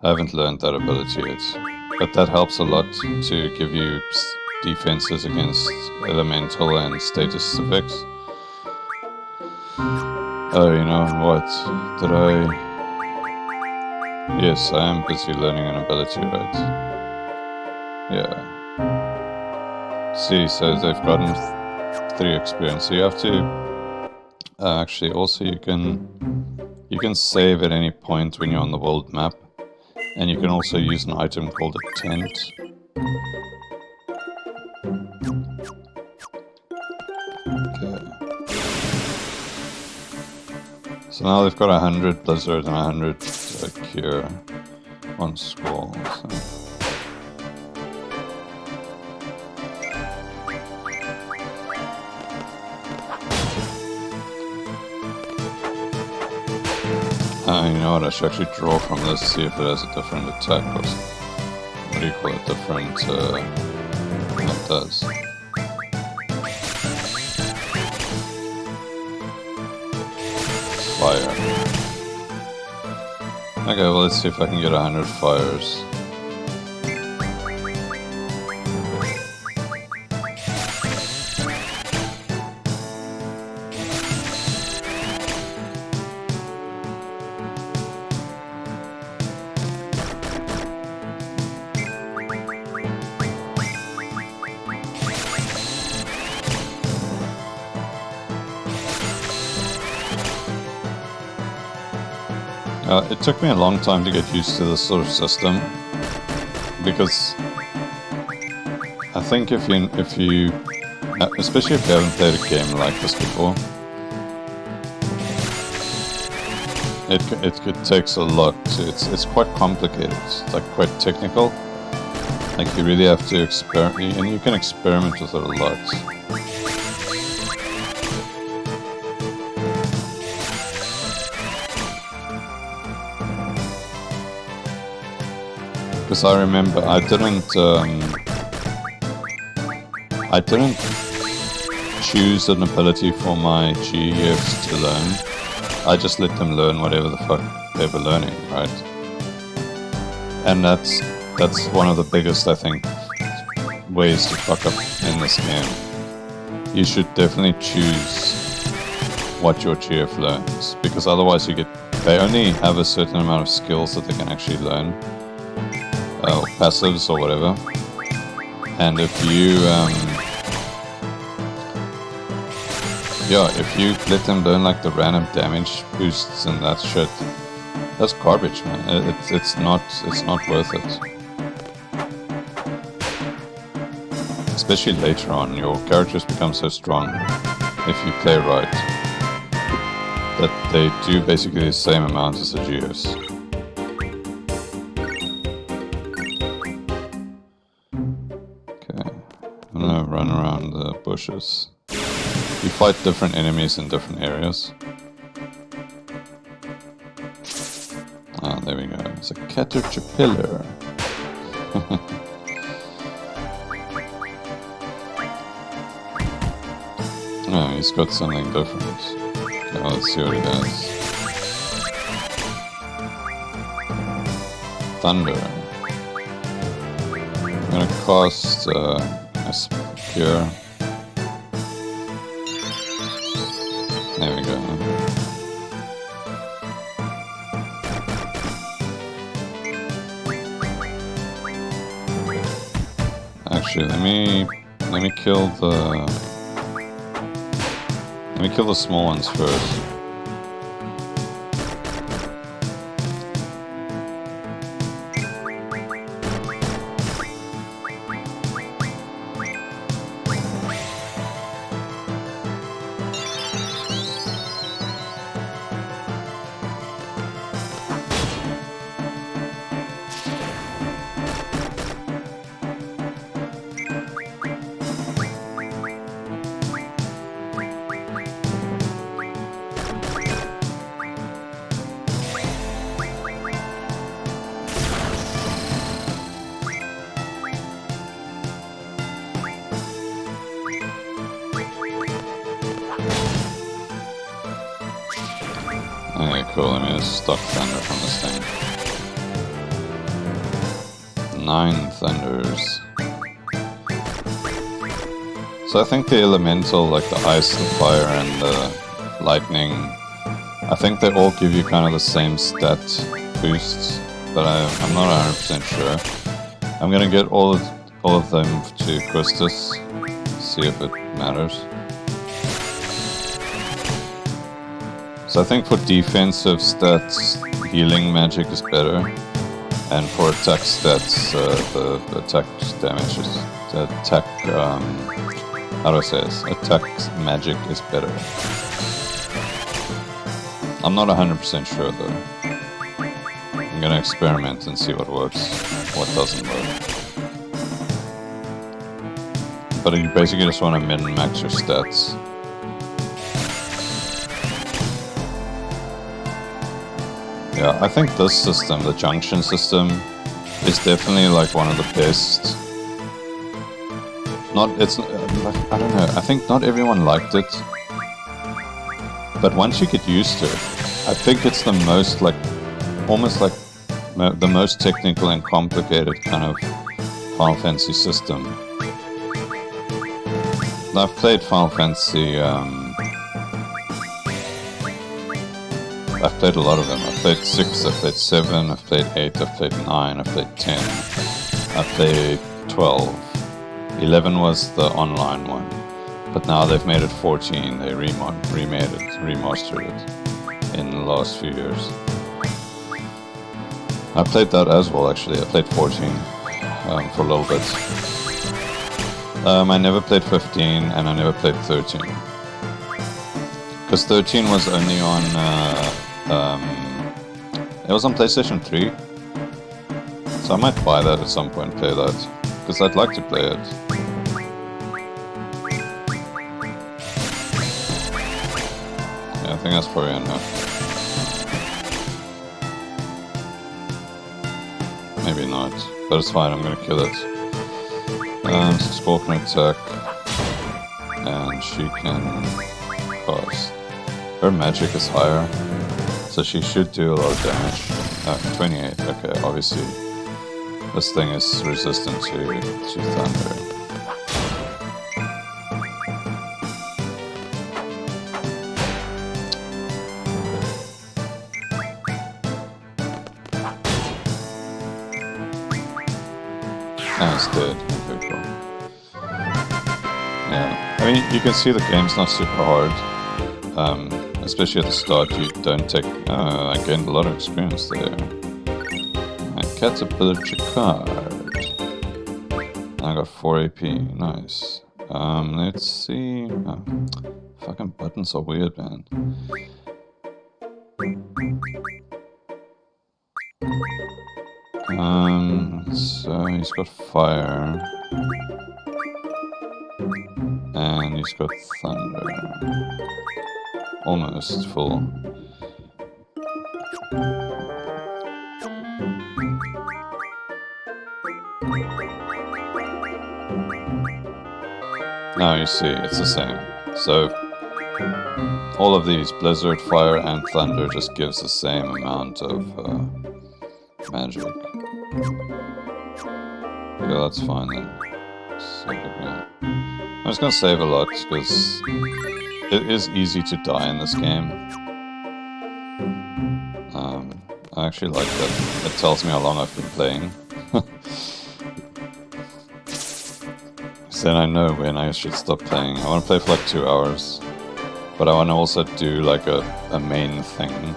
I haven't learned that ability yet. But that helps a lot to give you defenses against elemental and status effects. Oh, you know what? Did I... Yes, I am busy learning an ability, right? Yeah. See, so they've gotten 3 experience. So you have to... actually, also you can save at any point when you're on the world map. And you can also use an item called a tent. Okay. So now they've got 100 blizzard and 100 cure on Squall. So. You know what, I should actually draw from this, see if it has a different attack or what do you call it, different, it does. Fire. Okay, well let's see if I can get 100 fires. It took me a long time to get used to this sort of system, because I think if you, especially if you haven't played a game like this before, it takes a lot. It's quite complicated. It's like quite technical. Like you really have to experiment, and you can experiment with it a lot. Because I remember I didn't choose an ability for my GEFs to learn. I just let them learn whatever the fuck they were learning, right? And that's one of the biggest, I think, ways to fuck up in this game. You should definitely choose what your GF learns, because otherwise they only have a certain amount of skills that they can actually learn. Or passives or whatever, and if you let them learn like the random damage boosts and that shit, that's garbage, man. It's not worth it. Especially later on, your characters become so strong if you play right that they do basically the same amount as the GFs. I'm gonna run around the bushes. You fight different enemies in different areas. Ah, there we go. It's a caterpillar. Oh, he's got something different. Okay, let's see what he does. Thunder. I'm gonna cast a cure. There we go. Actually, let me kill the small ones first. Okay, cool. Let me just stop thunder from this thing. 9 thunders. So I think the elemental, like the ice, the fire, and the lightning, I think they all give you kind of the same stat boosts, but I'm not 100% sure. I'm gonna get all of them to Quistis, see if it matters. So I think for defensive stats, healing magic is better, and for attack stats, the attack damage is attack. How do I say this? Attack magic is better. I'm not 100% sure though. I'm gonna experiment and see what works, what doesn't work. But you basically just want to min-max your stats. Yeah, I think this system, the junction system, is definitely like one of the best. It's like, I don't know, I think not everyone liked it, but once you get used to it, I think it's the most like, almost like the most technical and complicated kind of Final Fantasy system. I've played Final Fantasy, I've played a lot of them. I've played 6, I've played 7, I've played 8, I've played 9, I've played 10, I've played 12. 11 was the online one, but now they've made it 14. They remade it, remastered it in the last few years. I played that as well, actually. I played 14 for a little bit. I never played 15, and I never played 13. Because 13 was only on... it was on PlayStation 3. So I might buy that at some point and play that. Because I'd like to play it. Yeah, I think that's probably enough. Maybe not. But it's fine, I'm gonna kill it. So Squall can attack. And she can cast. Her magic is higher. So she should do a lot of damage. 28, okay, obviously. This thing is resistant to thunder. Ah, it's dead. Okay, cool. Yeah, I mean, you can see the game's not super hard. Especially at the start, you don't take... I gained a lot of experience there. Caterpillar card. I got 4 AP. Nice. Let's see. Oh, fucking buttons are weird, man. So he's got fire. And he's got thunder. Almost full. Now you see, it's the same. So all of these, blizzard, fire, and thunder, just gives the same amount of magic. Yeah, that's fine then. Save it again. I'm just gonna save a lot because it is easy to die in this game. I actually like that. It tells me how long I've been playing. So then I know when I should stop playing. I want to play for like 2 hours. But I want to also do like a main thing.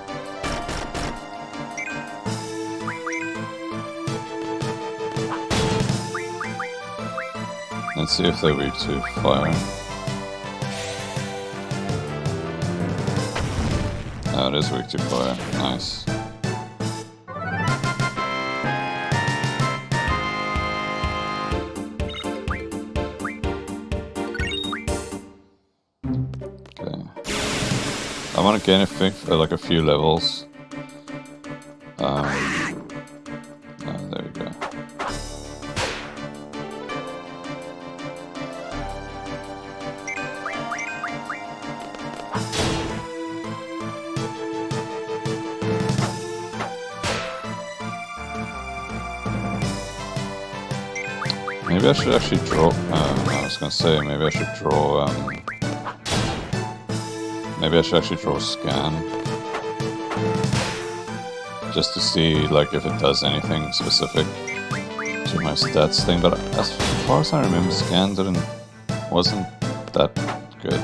Let's see if they're weak to fire. Oh, it is weak to fire. Nice. Okay. I want to gain a few levels. Oh, there we go. Maybe I should actually draw. I was gonna say maybe I should draw. Maybe I should actually draw a scan, just to see like if it does anything specific to my stats thing. But as far as I remember, scan wasn't that good.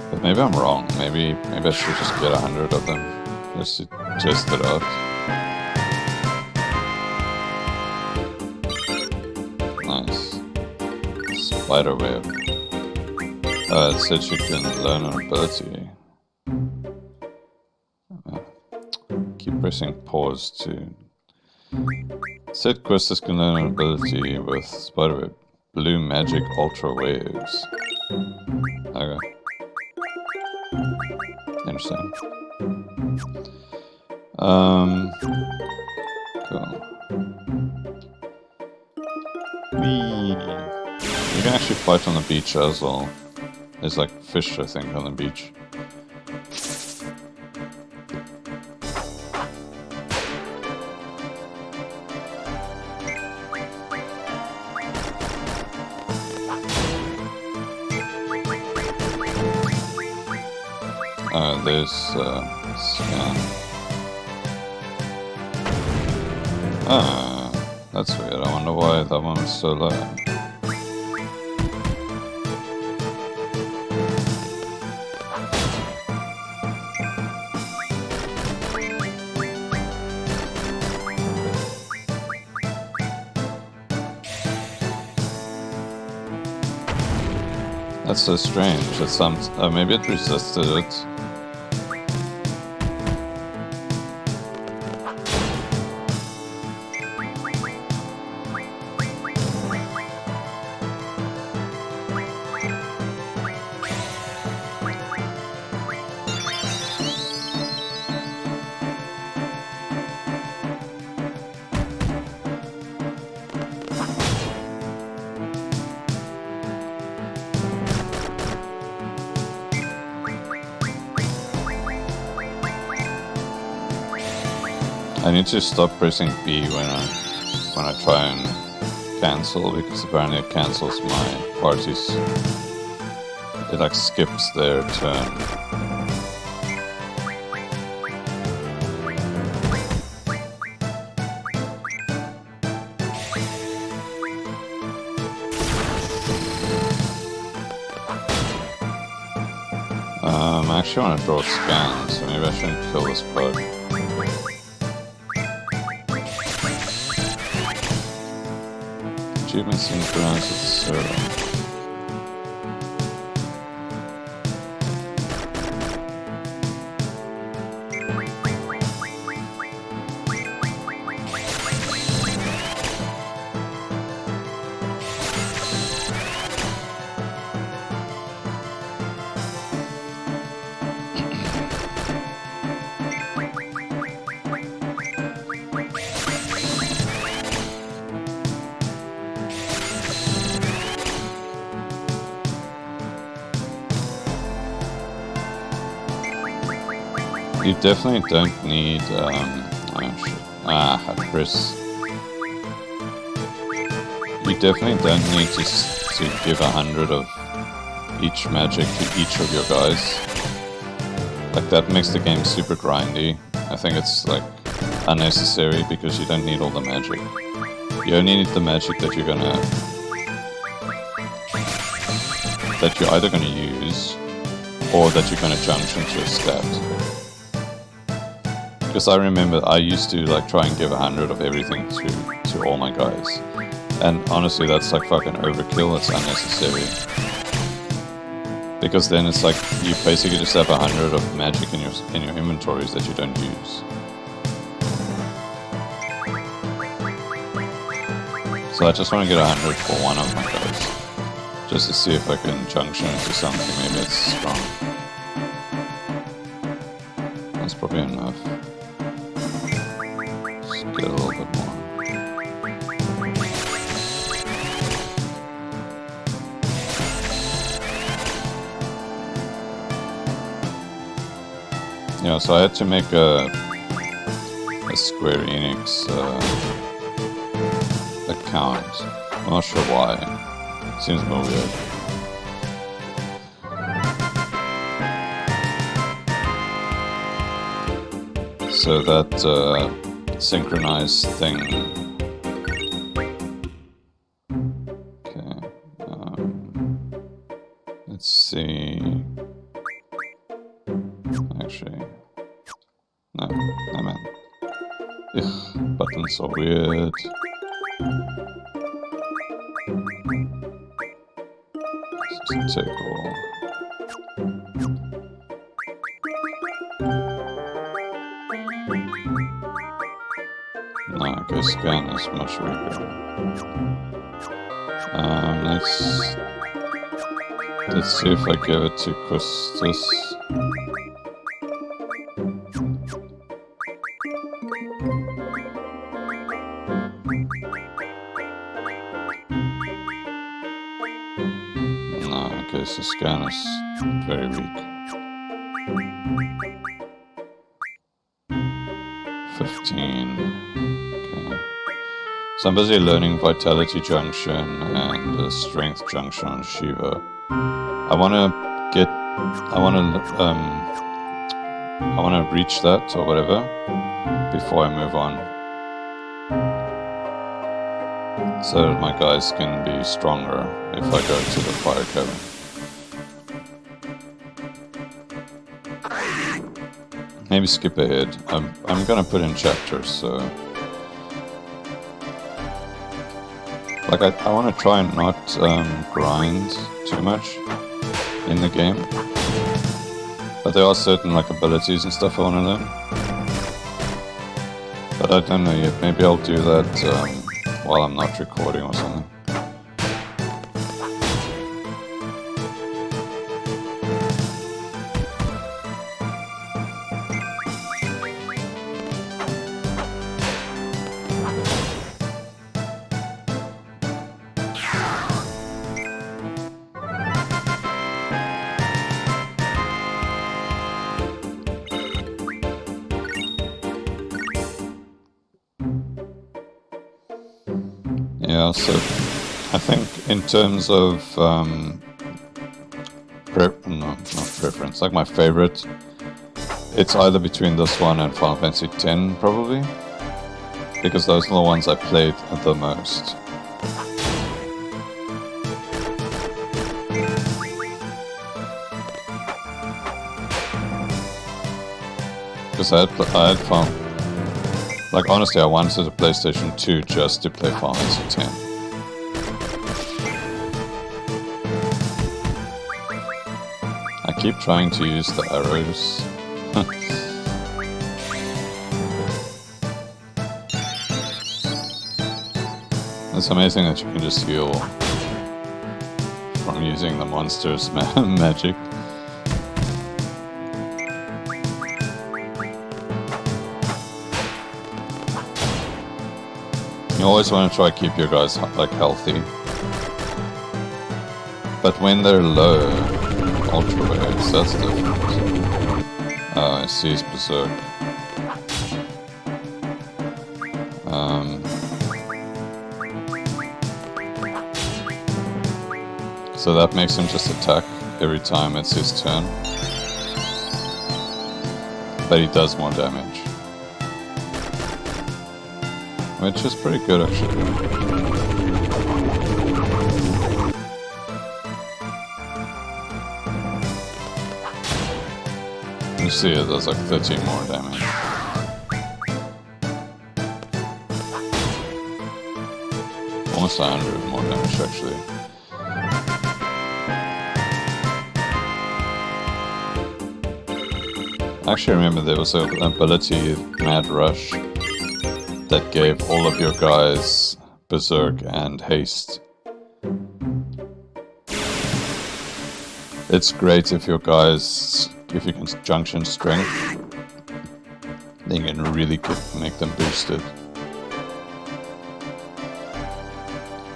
But maybe I'm wrong. Maybe I should just get 100 of them just to test it out. Nice. Spiderweb. It said she can learn an ability. Keep pressing pause to... It said Quistis can learn an ability with Spiderweb. Blue Magic Ultra Waves. Okay. Interesting. Cool. Whee! You can actually fight on the beach as well. There's like fish, I think, on the beach. There's scan. Ah, that's weird. I wonder why that one was so low. That's so strange. It's maybe it resisted it. I need to stop pressing B when I try and cancel, because apparently it cancels my parties. It like skips their turn. I actually want to draw a scan, so maybe I shouldn't kill this bug. Achievement synchronized with the server. You definitely don't need, Chris. You definitely don't need to give 100 of each magic to each of your guys. Like, that makes the game super grindy. I think it's, like, unnecessary because you don't need all the magic. You only need the magic that you're either gonna use or that you're gonna junction to a stat. Because I remember I used to like try and give 100 of everything to all my guys. And honestly, that's like fucking overkill. It's unnecessary. Because then it's like you basically just have 100 of magic in your inventories that you don't use. So I just want to get 100 for one of my guys. Just to see if I can junction into something. Maybe it's strong. That's probably enough. Just get a little bit more. Yeah, so I had to make a Square Enix account. I'm not sure why. Seems more weird. So that synchronized thing. Okay. Let's see. Actually, no, man. Ugh, buttons are weird. Take all. No, okay, scan is much weaker. Let's see if I give it to Quistis. Okay, so scan is very weak. 15. Okay. So I'm busy learning Vitality Junction and Strength Junction on Shiva. I wanna reach that or whatever before I move on. So that my guys can be stronger if I go to the Fire Cavern. Maybe skip ahead. I'm gonna put in chapters, so... Like, I want to try and not grind too much in the game. But there are certain, like, abilities and stuff I want to learn. But I don't know yet. Maybe I'll do that while I'm not recording or something. Yeah, so I think in terms of not preference, like my favorite, it's either between this one and Final Fantasy X probably, because those are the ones I played the most. Because I had found, like, honestly, I wanted a PlayStation 2 just to play Final Fantasy X. I keep trying to use the arrows. It's amazing that you can just heal from using the monster's magic. You always want to try to keep your guys like healthy, but when they're low, ultra waves, that's different. Oh, I see his berserk. So that makes him just attack every time it's his turn. But he does more damage. Which is pretty good actually. You see it does like 13 more damage. Almost 100 more damage actually. I actually remember there was an ability, Mad Rush, that gave all of your guys Berserk and Haste. It's great if your guys, if you can junction Strength, then you can really make them boosted.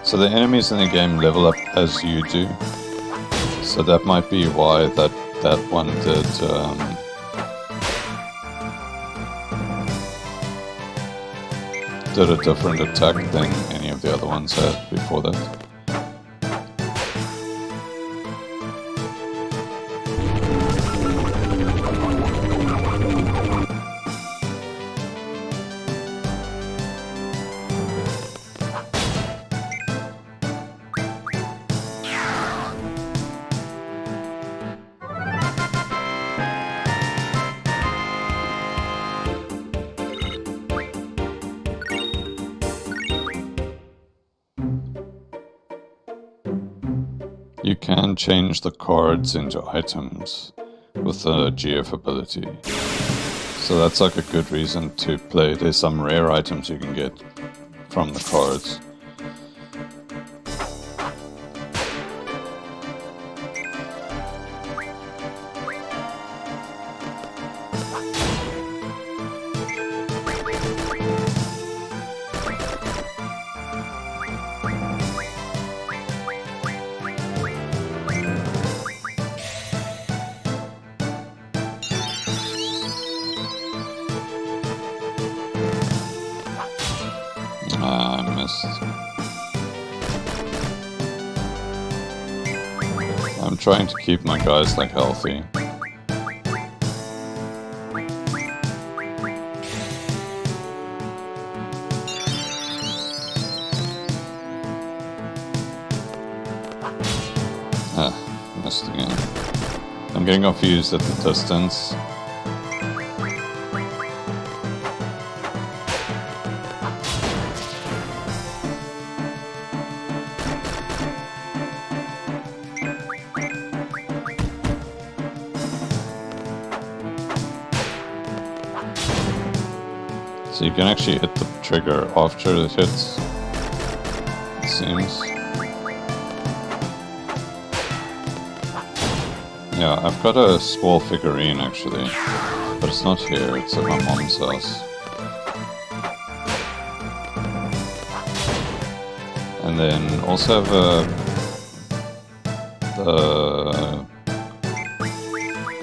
So the enemies in the game level up as you do, so that might be why that one did a different attack than any of the other ones had before that. You can change the cards into items with the GF ability. So that's like a good reason to play. There's some rare items you can get from the cards. I missed. I'm trying to keep my guys like healthy. Missed again. I'm getting confused at the distance. So you can actually hit the trigger after it hits, it seems. Yeah, I've got a Squall figurine actually, but it's not here, it's at my mom's house. And then also have the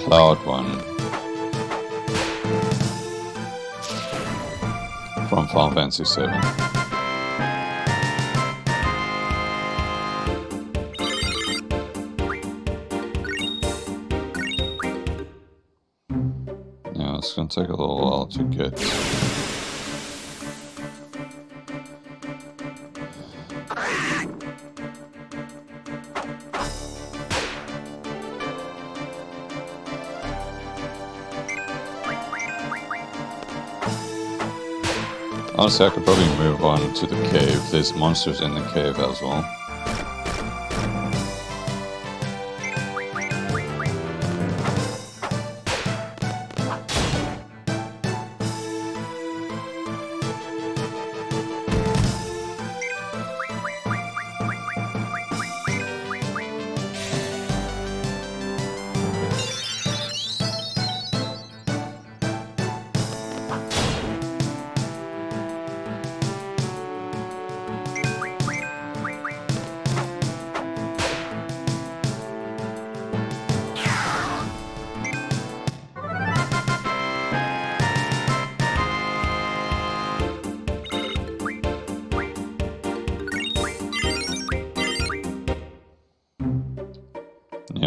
Cloud one from Final Fantasy VII. Yeah, it's gonna take a little while to get. Honestly, I could probably move on to the cave. There's monsters in the cave as well.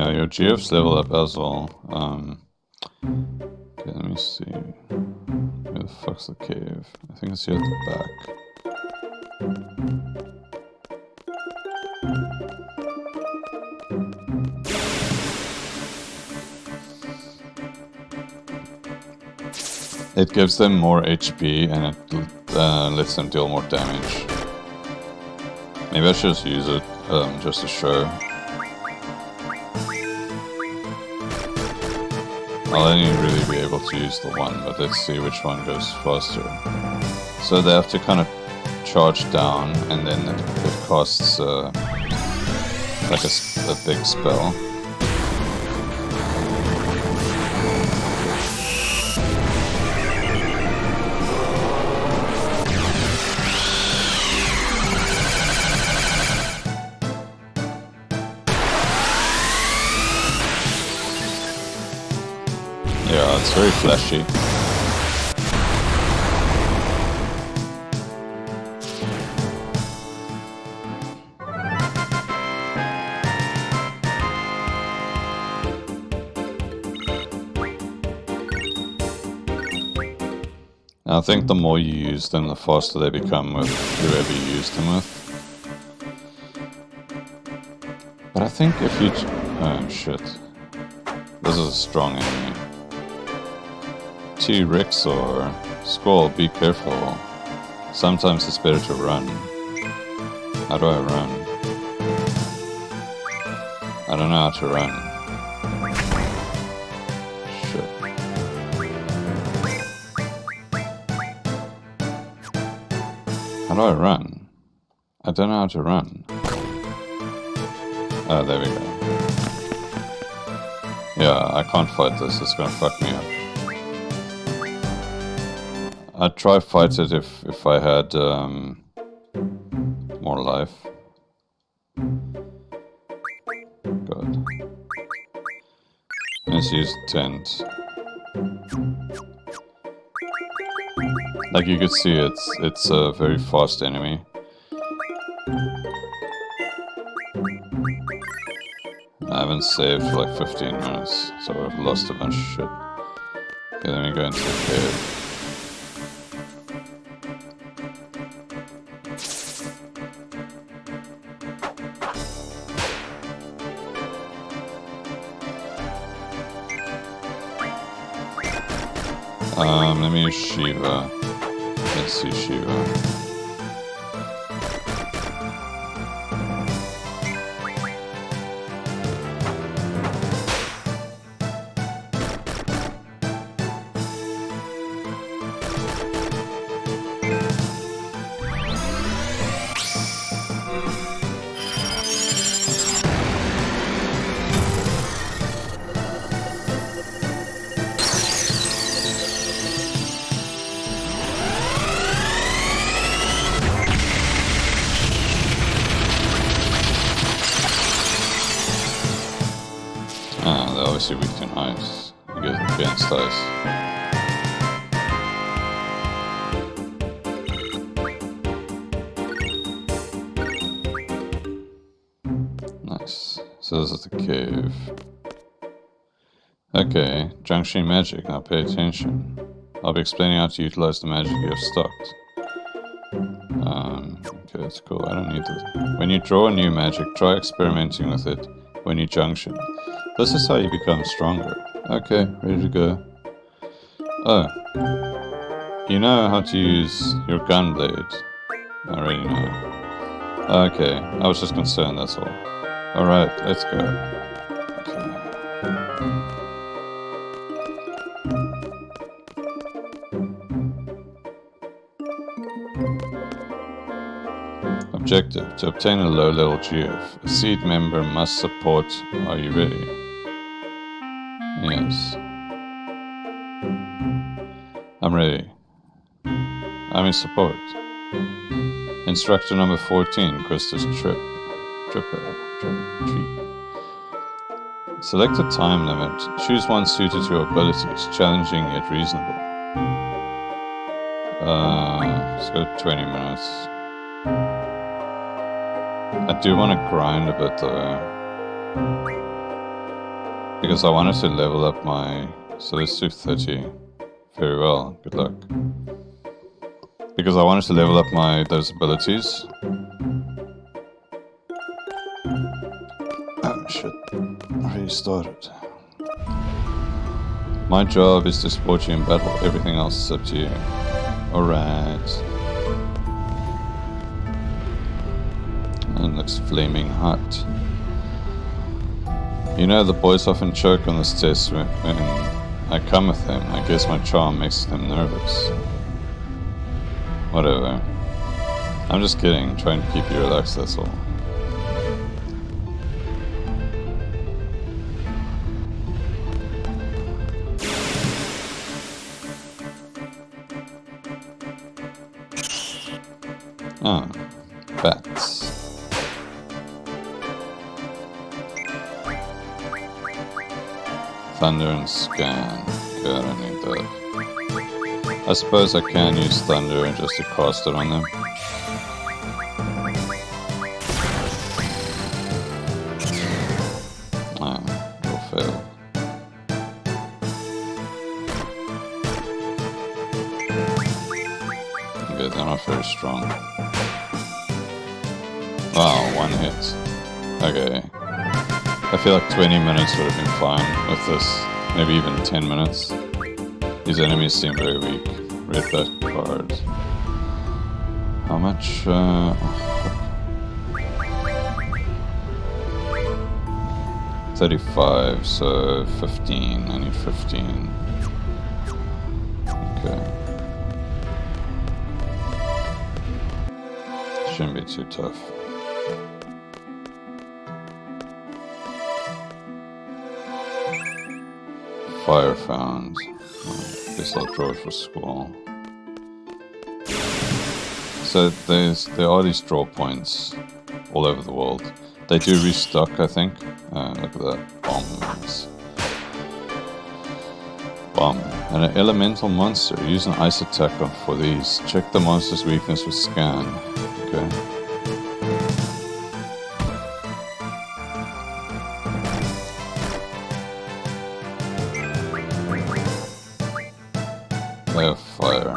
Yeah, your GF's level up as well. Okay, let me see. Where the fuck's the cave? I think it's here at the back. It gives them more HP and it lets them deal more damage. Maybe I should just use it just to show. I'll only really be able to use the one, but let's see which one goes faster. So they have to kind of charge down, and then it costs like a big spell. Yeah, it's very flashy. I think the more you use them, the faster they become with whoever you use them with. But I think if you... Oh shit. This is a strong enemy. T-Rex or Squall, be careful. Sometimes it's better to run. How do I run? I don't know how to run. Shit. How do I run? I don't know how to run. Oh, there we go. Yeah, I can't fight this. It's gonna fuck me up. I'd try fight it if I had more life. God. Let's use tent. Like you could see, it's a very fast enemy. I haven't saved for like 15 minutes, so I've lost a bunch of shit. Okay, let me go into the cave. Let me use Shiva. Let's see Shiva. Obviously weak to ice. You get against ice. Nice. So this is the cave. Okay, junction magic. Now pay attention. I'll be explaining how to utilize the magic you have stocked. Okay, that's cool. I don't need this. When you draw a new magic, try experimenting with it when you junction. This is how you become stronger. Okay, ready to go. Oh. You know how to use your gun blade. I already know. Okay, I was just concerned, that's all. Alright, let's go. Objective: to obtain a low-level GF, a seed member must support. Are you ready? Yes. I'm ready. I'm in support. Instructor number 14, Quistis Tree. Select a time limit. Choose one suited to your abilities, challenging yet reasonable. Let's go 20 minutes. I do want to grind a bit though. Because I wanted to level up my... So let's do 30. Very well, good luck. Because I wanted to level up those abilities. Oh shit, already started. My job is to support you in battle, everything else is up to you. Alright. And looks flaming hot. You know, the boys often choke on this test when I come with them. I guess my charm makes them nervous. Whatever. I'm just kidding, trying to keep you relaxed, that's all. Ah, bats. Thunder and scan. Okay, I don't need that. I suppose I can use thunder and just to cast it on them. Ah, will fail. Okay, they're not very strong. Wow, one hit. Okay. I feel like 20 minutes would have been fine with this. Maybe even 10 minutes. These enemies seem very weak. Read that card. How much? 35, so 15. I need 15. Okay. Shouldn't be too tough. Fire found. Guess I'll draw it for Squall. So there are these draw points all over the world. They do restock, I think. Look at that. Bombs. Bomb. And an elemental monster. Use an ice attack for these. Check the monster's weakness with scan. Okay. They have fire.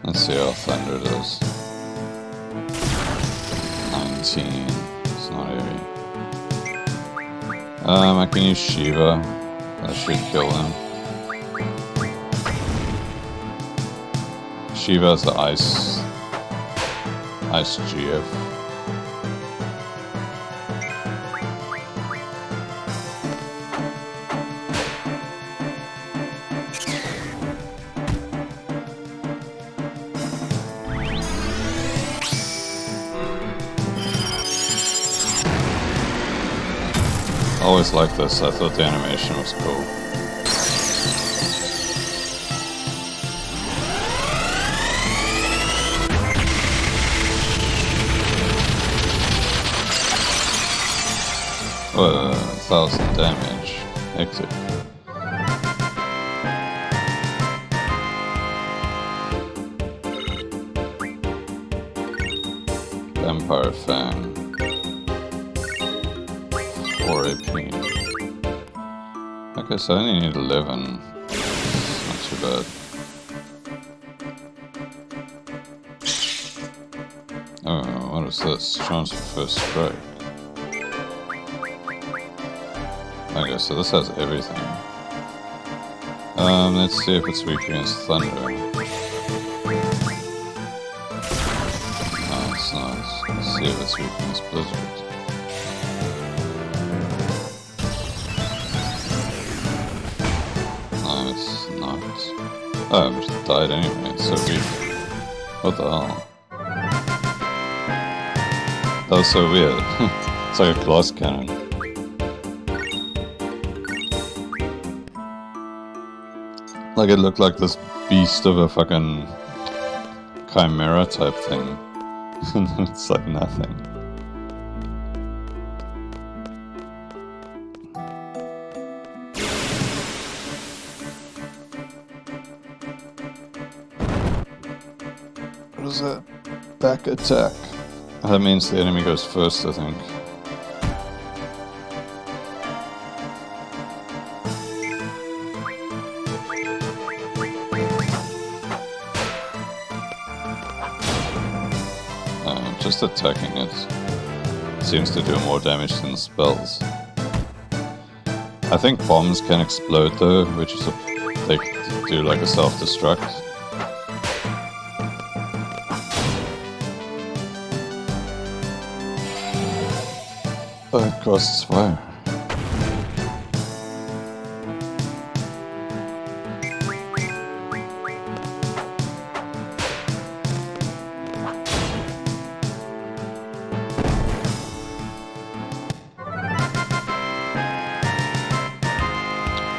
Let's see how thunder does. 19. It's not heavy. I can use Shiva. That should kill him. Shiva is the ice GF. I always liked this. I thought the animation was cool. Whoa, 1,000 damage. Hectic. Vampire Fang. 4 AP. Okay, so I only need 11. It's not too bad. Oh, what is this? Chance for first strike. Okay, so this has everything. Let's see if it's weak against thunder. No, it's not. Let's see if it's weak against blizzard. No, it's not. Oh, I just died anyway. It's so weak. What the hell? That was so weird. It's like a glass cannon. Like it looked like this beast of a fucking chimera type thing. And it's like nothing. is that? Back attack. That means the enemy goes first, I think. Just attacking it seems to do more damage than spells. I think bombs can explode though, which is they do like a self-destruct. Oh, it casts fire.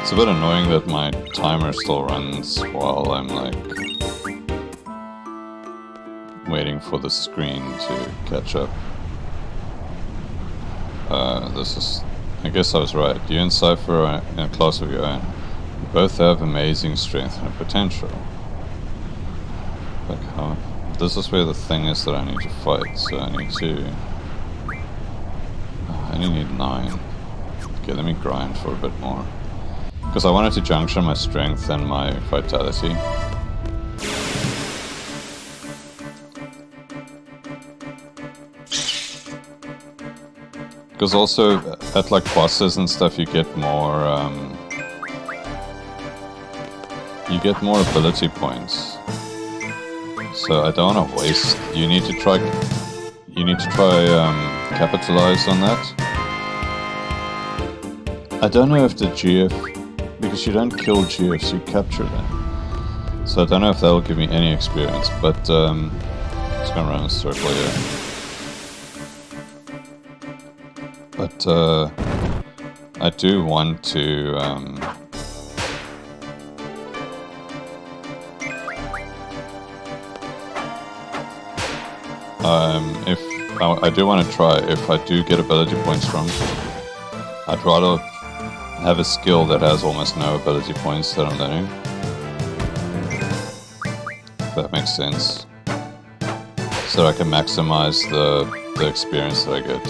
It's a bit annoying that my timer still runs while I'm like waiting for the screen to catch up. This is... I guess I was right. You and Cypher are in a class of your own. You both have amazing strength and potential. Like how... This is where the thing is that I need to fight, so I need to... I only need 9. Okay, let me grind for a bit more. Because I wanted to junction my strength and my vitality. Because also, at like bosses and stuff, you get more ability points. So I don't want to waste. You need to try capitalize on that. I don't know if the GF, because you don't kill GFs, you capture them. So I don't know if that'll give me any experience, but it's gonna run a circle here. But I do want to if I do want to try, if I do get ability points from, I'd rather have a skill that has almost no ability points that I'm learning. If that makes sense. So I can maximize the experience that I get.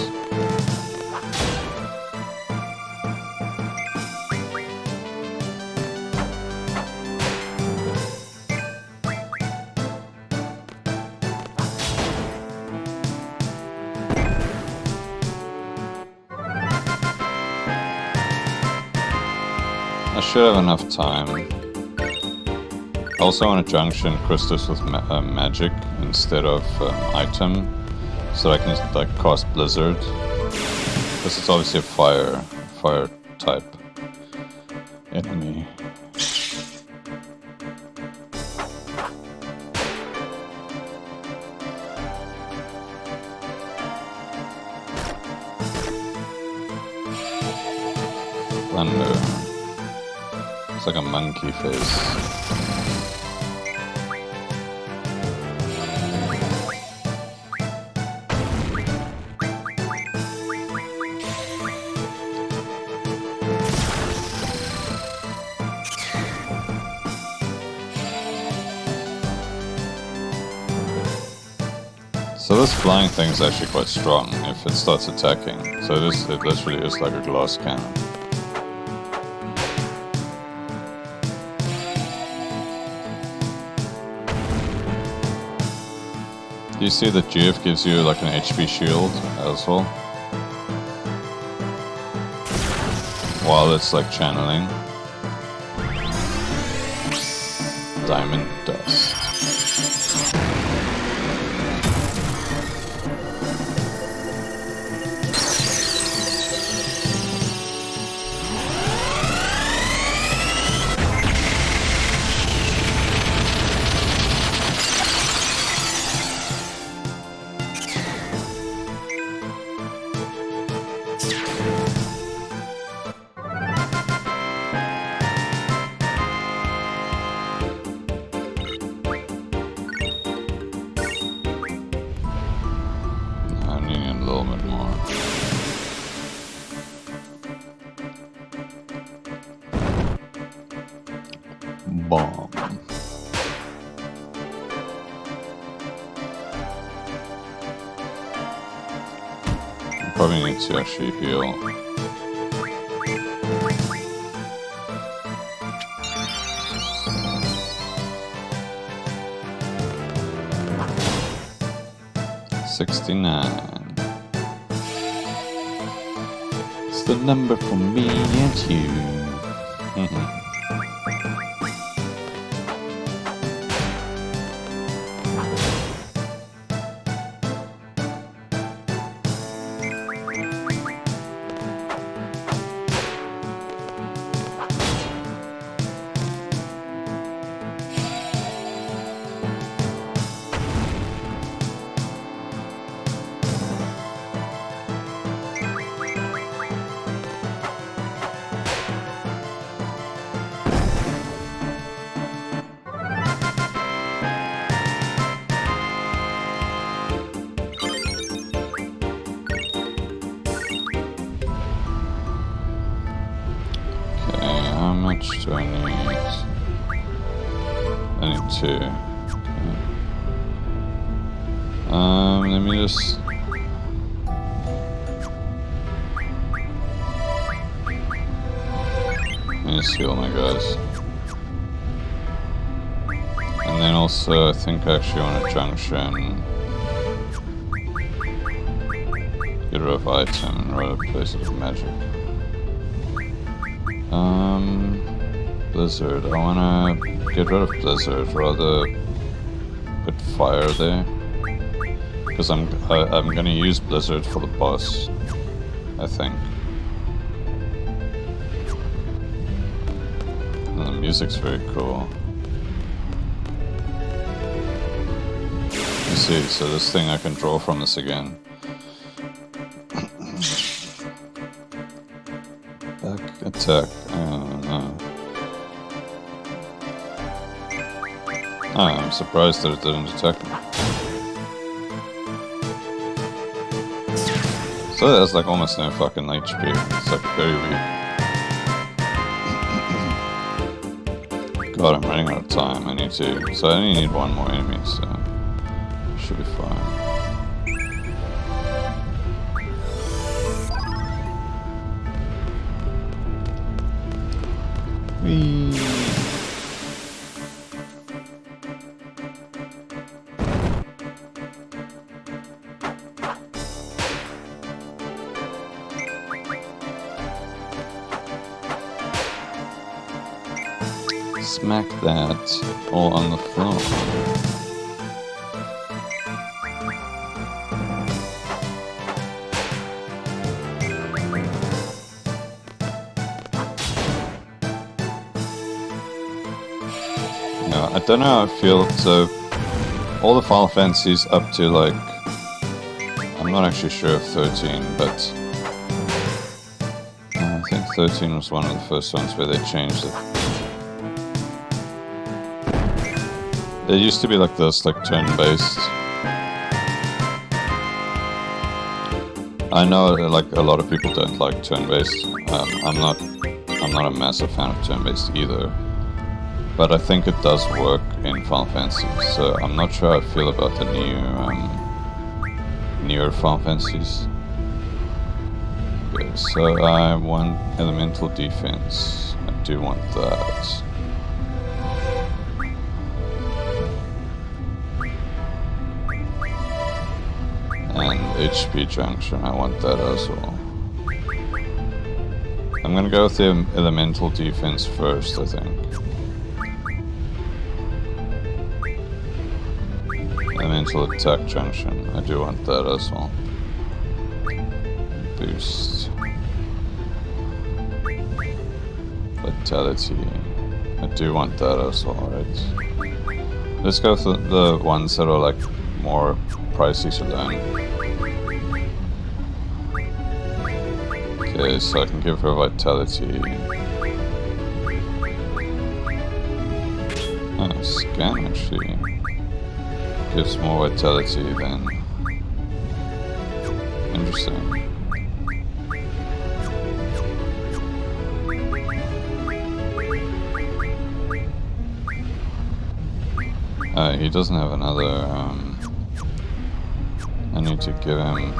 I should have enough time. I also want to junction Quistis with magic instead of item, so I can like cast Blizzard. This is obviously a fire type enemy. Thunder. It's like a monkey face. So this flying thing is actually quite strong if it starts attacking. So it literally is like a glass cannon. You see that GF gives you like an HP shield as well, while it's like channeling. Diamond dust. probably need to actually heal. $69. It's the number for me and you. How much do I need? I need 2. Okay. Let me just... Let me just heal my guys. And then also, I think I actually want a junction. Get rid of item and replace it with magic. Blizzard. I wanna get rid of Blizzard, rather put fire there. Because I'm gonna use Blizzard for the boss, I think. And the music's very cool. You see, so this thing I can draw from this again. Back attack. Oh no. Oh, I'm surprised that it didn't attack me. So it has like almost no fucking HP. It's like very weak. God, I'm running out of time. I need to. So I only need one more enemy, so should be fine. Whee! Smack that all on the floor. Yeah, I don't know how I feel. So all the Final Fantasies up to like, I'm not actually sure of 13, but I think 13 was one of the first ones where they changed it. It used to be like this, like turn-based. I know like a lot of people don't like turn-based. I'm not a massive fan of turn-based either. But I think it does work in Final Fantasy. So I'm not sure how I feel about the newer Final Fantasies. Okay, so I want elemental defense. I do want that. And HP junction, I want that as well. I'm gonna go with the elemental defense first, I think. Elemental attack junction, I do want that as well. Boost. Vitality, I do want that as well, right? Let's go for the ones that are like more pricey to learn. Okay, so I can give her vitality. Oh, scan actually gives more vitality than... Interesting. He doesn't have another... I need to give him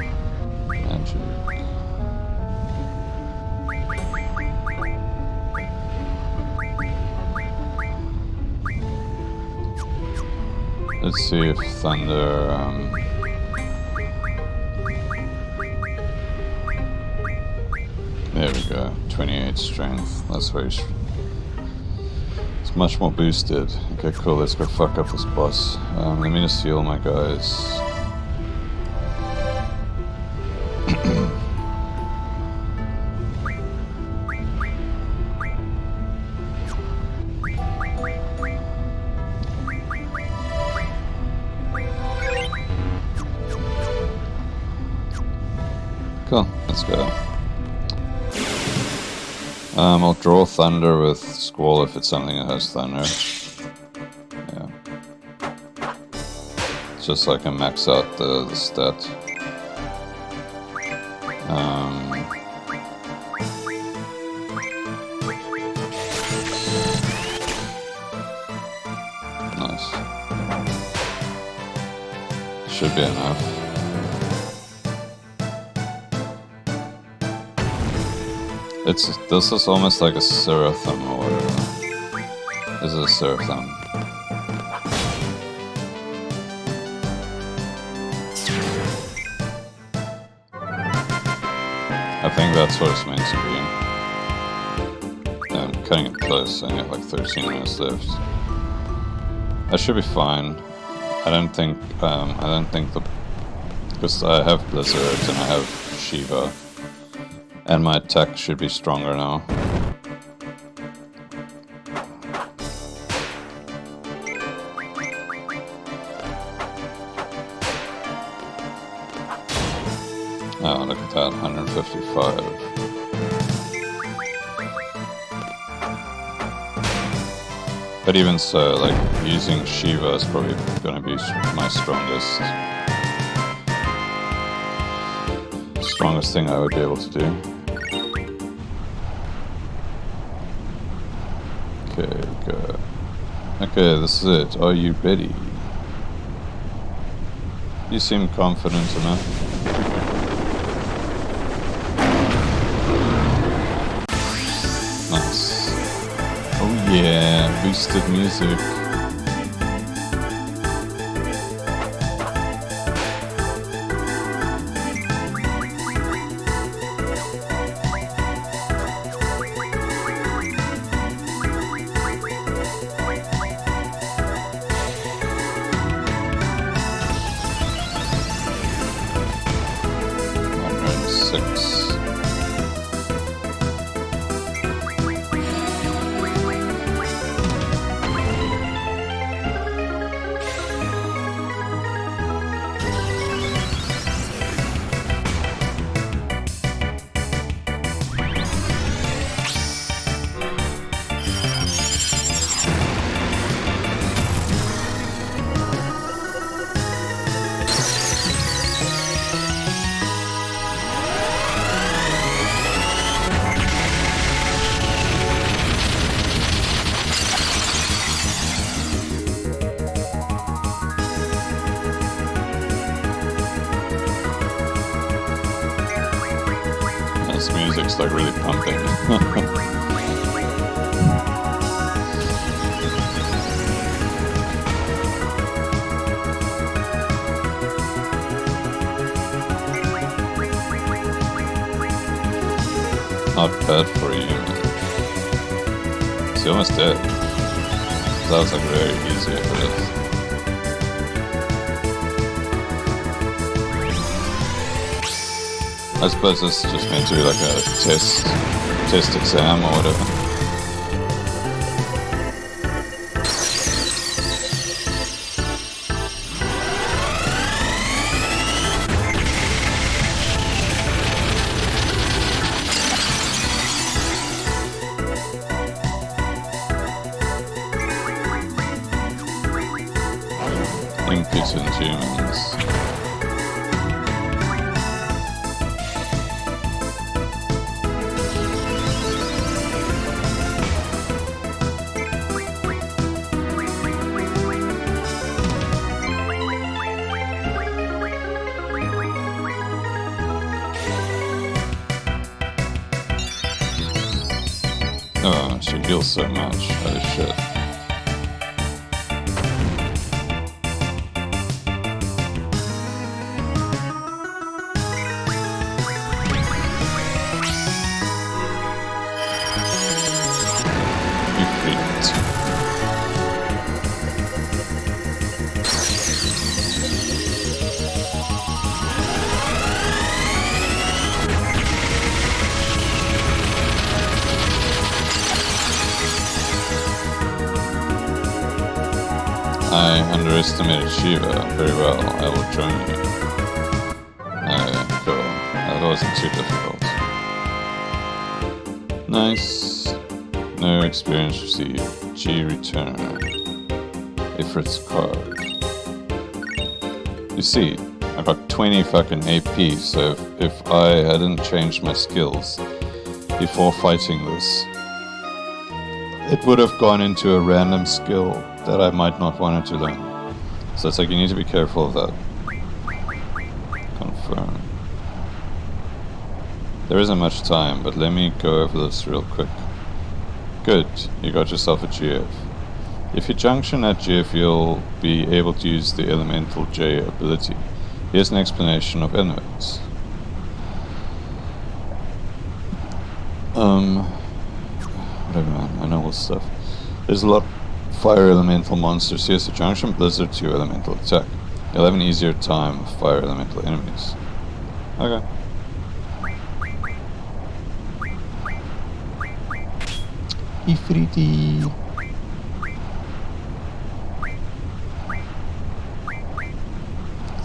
magic. Let's see if thunder. There we go. 28 strength. That's very. It's much more boosted. Okay, cool. Let's go fuck up this boss. Let me just heal my guys. Cool, let's go. I'll draw thunder with Squall if it's something that has thunder. Yeah. It's just so I can max out the stat. Nice. Should be enough. This is almost like a Seraphim or whatever. This is a Seraphim. I think that's what it's meant to be. I'm cutting it close. I got like 13 minutes left. I should be fine. I don't think because I have Blizzard and I have Shiva. And my attack should be stronger now. Oh, look at that, 155. But even so, like, using Shiva is probably going to be my strongest thing I would be able to do. Okay, go. Okay, this is it. Are you ready? You seem confident enough. Nice. Oh yeah, boosted music. This music's like really pumping. Not bad for you. It's almost dead. That was like very easy for this. I suppose this is just meant to be like a test exam or whatever. Impotent humans. Oh, she heals so much. Holy shit. underestimated Shiva. Very well, I will join you. Okay, cool. That wasn't too difficult. Nice. No experience received. G return. Ifrit's card. You see, I got 20 fucking AP, so if I hadn't changed my skills before fighting this, it would have gone into a random skill that I might not want to learn. So it's like you need to be careful of that. Confirm. There isn't much time, but let me go over this real quick. Good, you got yourself a GF. If you junction at GF, you'll be able to use the Elemental J ability. Here's an explanation of inverts. Whatever man, I know all stuff. There's a lot of fire elemental monsters. Here's the junction, blizzard to elemental attack. You'll have an easier time with fire elemental enemies. Okay. Ifrit.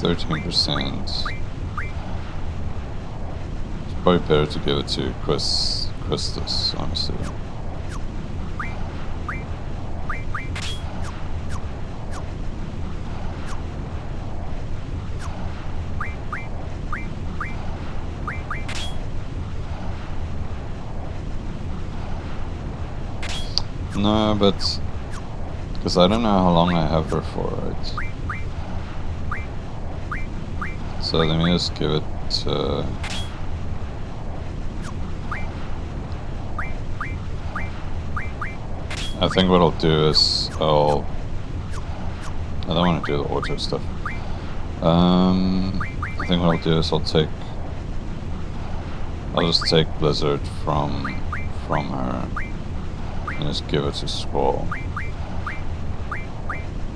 13%. It's probably better to give it to Quistis, honestly. No, but because I don't know how long I have her for, right? So let me just give it to... I think what I'll do is I don't want to do the auto stuff. I think what I'll do is I'll just take Blizzard from her and just give it to Squall.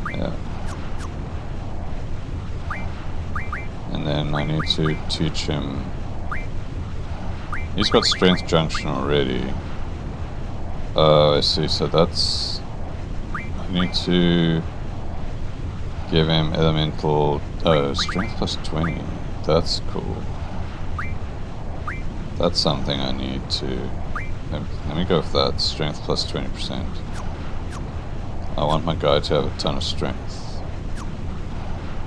Yeah. And then I need to teach him. He's got Strength Junction already. I see, so that's... I need to give him Elemental... Strength plus 20. That's cool. That's something I need to... Let me go for that. Strength plus 20%. I want my guy to have a ton of strength.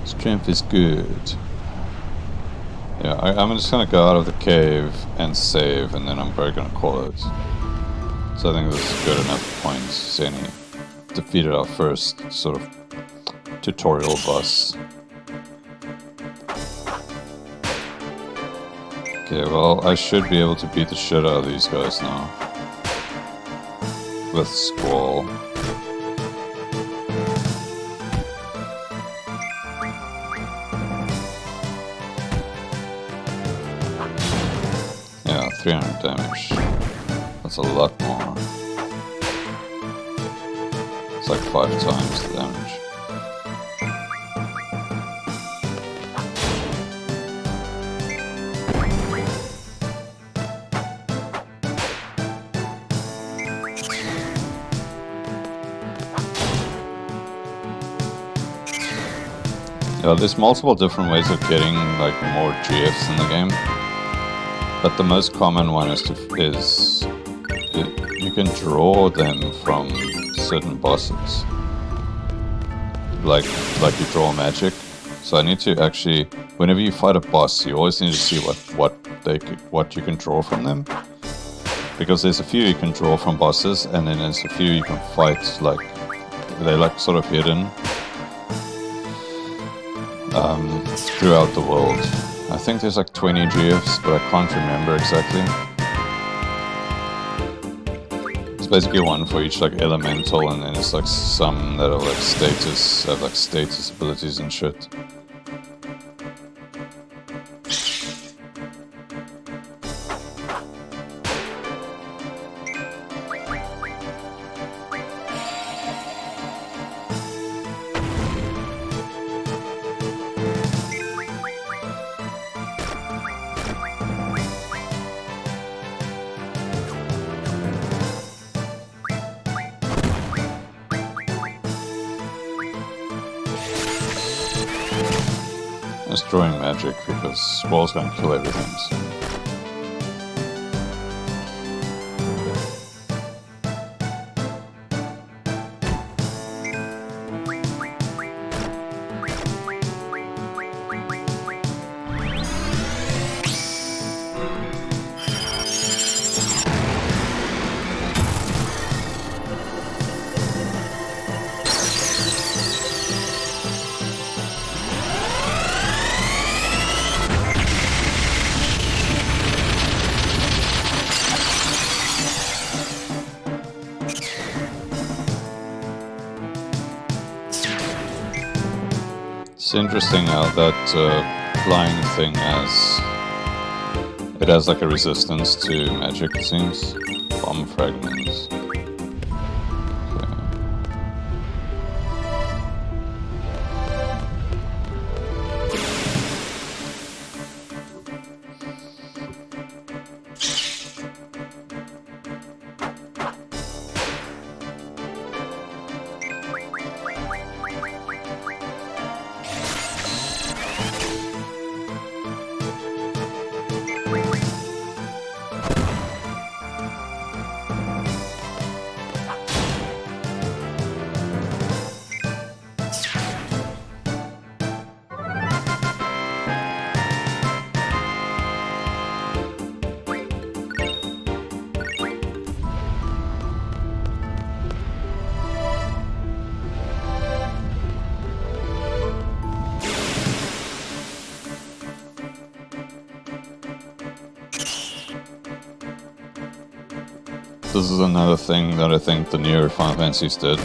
Strength is good. Yeah, I'm just gonna go out of the cave and save, and then I'm probably gonna call it. So I think this is good enough points, saying he defeated our first sort of tutorial boss. Okay, well, I should be able to beat the shit out of these guys now. With Squall. Yeah, 300 damage. That's a lot more. It's like 5 times the damage. Yeah, there's multiple different ways of getting like more GFs in the game, but the most common one is you can draw them from certain bosses, like you draw magic. So I need to actually, whenever you fight a boss, you always need to see what you can draw from them, because there's a few you can draw from bosses, and then there's a few you can fight like they're like sort of hidden. Throughout the world. I think there's like 20 GFs, but I can't remember exactly. It's basically one for each like elemental, and then it's like some that are like have like status abilities and shit. destroying magic because Squall's gonna kill everything. So. It's interesting how that flying thing has like a resistance to magic, it seems. Bomb fragments. This is another thing that I think the newer Final Fantasies did.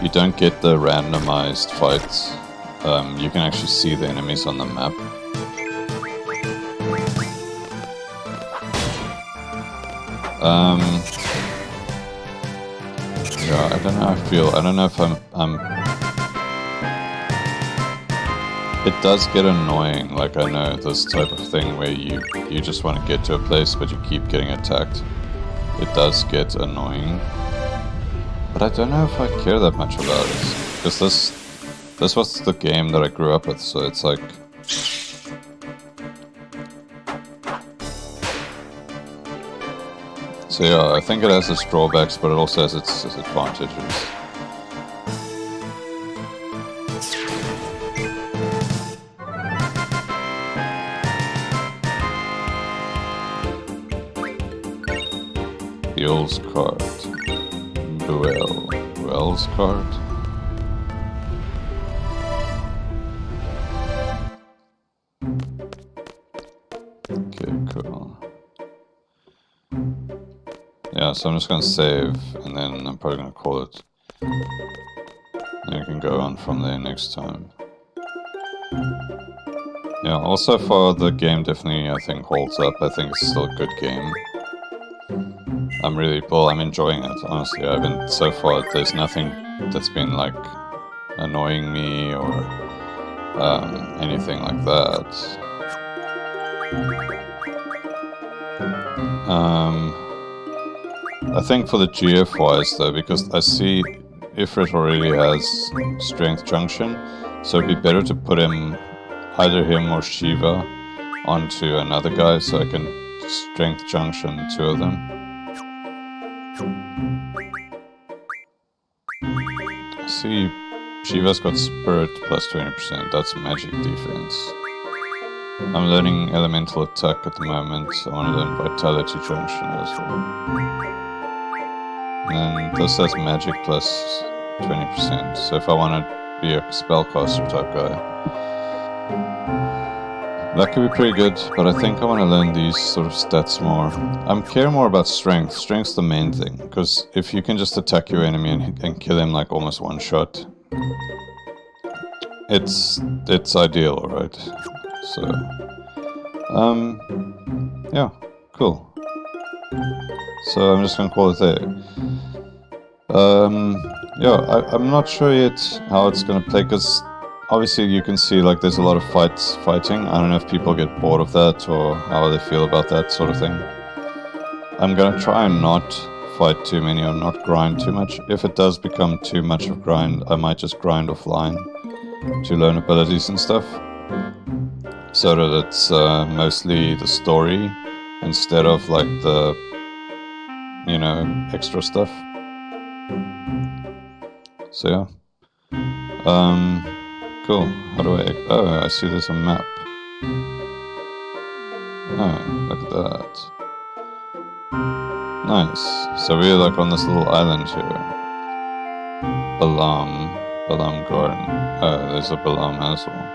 You don't get the randomized fights. You can actually see the enemies on the map. Yeah, I don't know how I feel. I don't know if I'm... It does get annoying, like I know this type of thing where you just want to get to a place but you keep getting attacked. It does get annoying, but I don't know if I care that much about it, because this was the game that I grew up with, so it's like... So yeah, I think it has its drawbacks, but it also has its advantages. Buell's card. Buell's card. Okay, cool. Yeah, so I'm just gonna save, and then I'm probably gonna call it. And you can go on from there next time. Yeah, also for the game definitely I think holds up. I think it's still a good game. I'm enjoying it, honestly. So far, there's nothing that's been, like, annoying me or anything like that. I think for the GF-wise, though, because I see Ifrit already has Strength Junction, so it'd be better to put either him or Shiva onto another guy so I can Strength Junction two of them. I see Shiva's got Spirit plus 20%, that's magic defense. I'm learning Elemental Attack at the moment, I want to learn Vitality Junction as well. And this has magic plus 20%, so if I want to be a spellcaster type guy, that could be pretty good, but I think I want to learn these sort of stats more. I care more about strength. Strength's the main thing, because if you can just attack your enemy and kill him like almost one shot, it's ideal, right? So, yeah, cool. So I'm just gonna call it there. Yeah, I'm not sure yet how it's gonna play, because obviously you can see like there's a lot of fighting. I don't know if people get bored of that or how they feel about that sort of thing. I'm gonna try and not fight too many or not grind too much. If it does become too much of grind, I might just grind offline to learn abilities and stuff. so that it's mostly the story instead of like the, you know, extra stuff. So yeah. Cool. How do I... Oh, I see there's a map. Oh, look at that. Nice. So we're like on this little island here. Balamb Garden. Oh, there's a Balamb as well.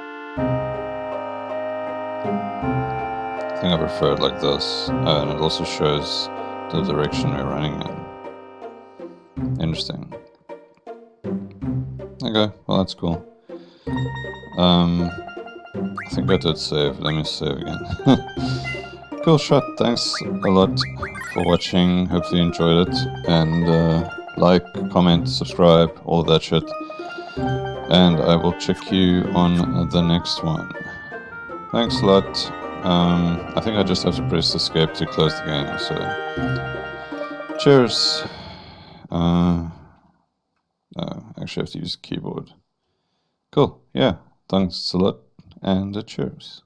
I think I prefer it like this. Oh, and it also shows the direction we're running in. Interesting. Okay, well that's cool. I think I did save. Let me save again. Cool shot. Thanks a lot for watching. Hopefully you enjoyed it. And like, comment, subscribe, all of that shit. And I will check you on the next one. Thanks a lot. I think I just have to press escape to close the game. So, cheers. No, actually I have to use a keyboard. Cool. Yeah. Thanks a lot. And cheers.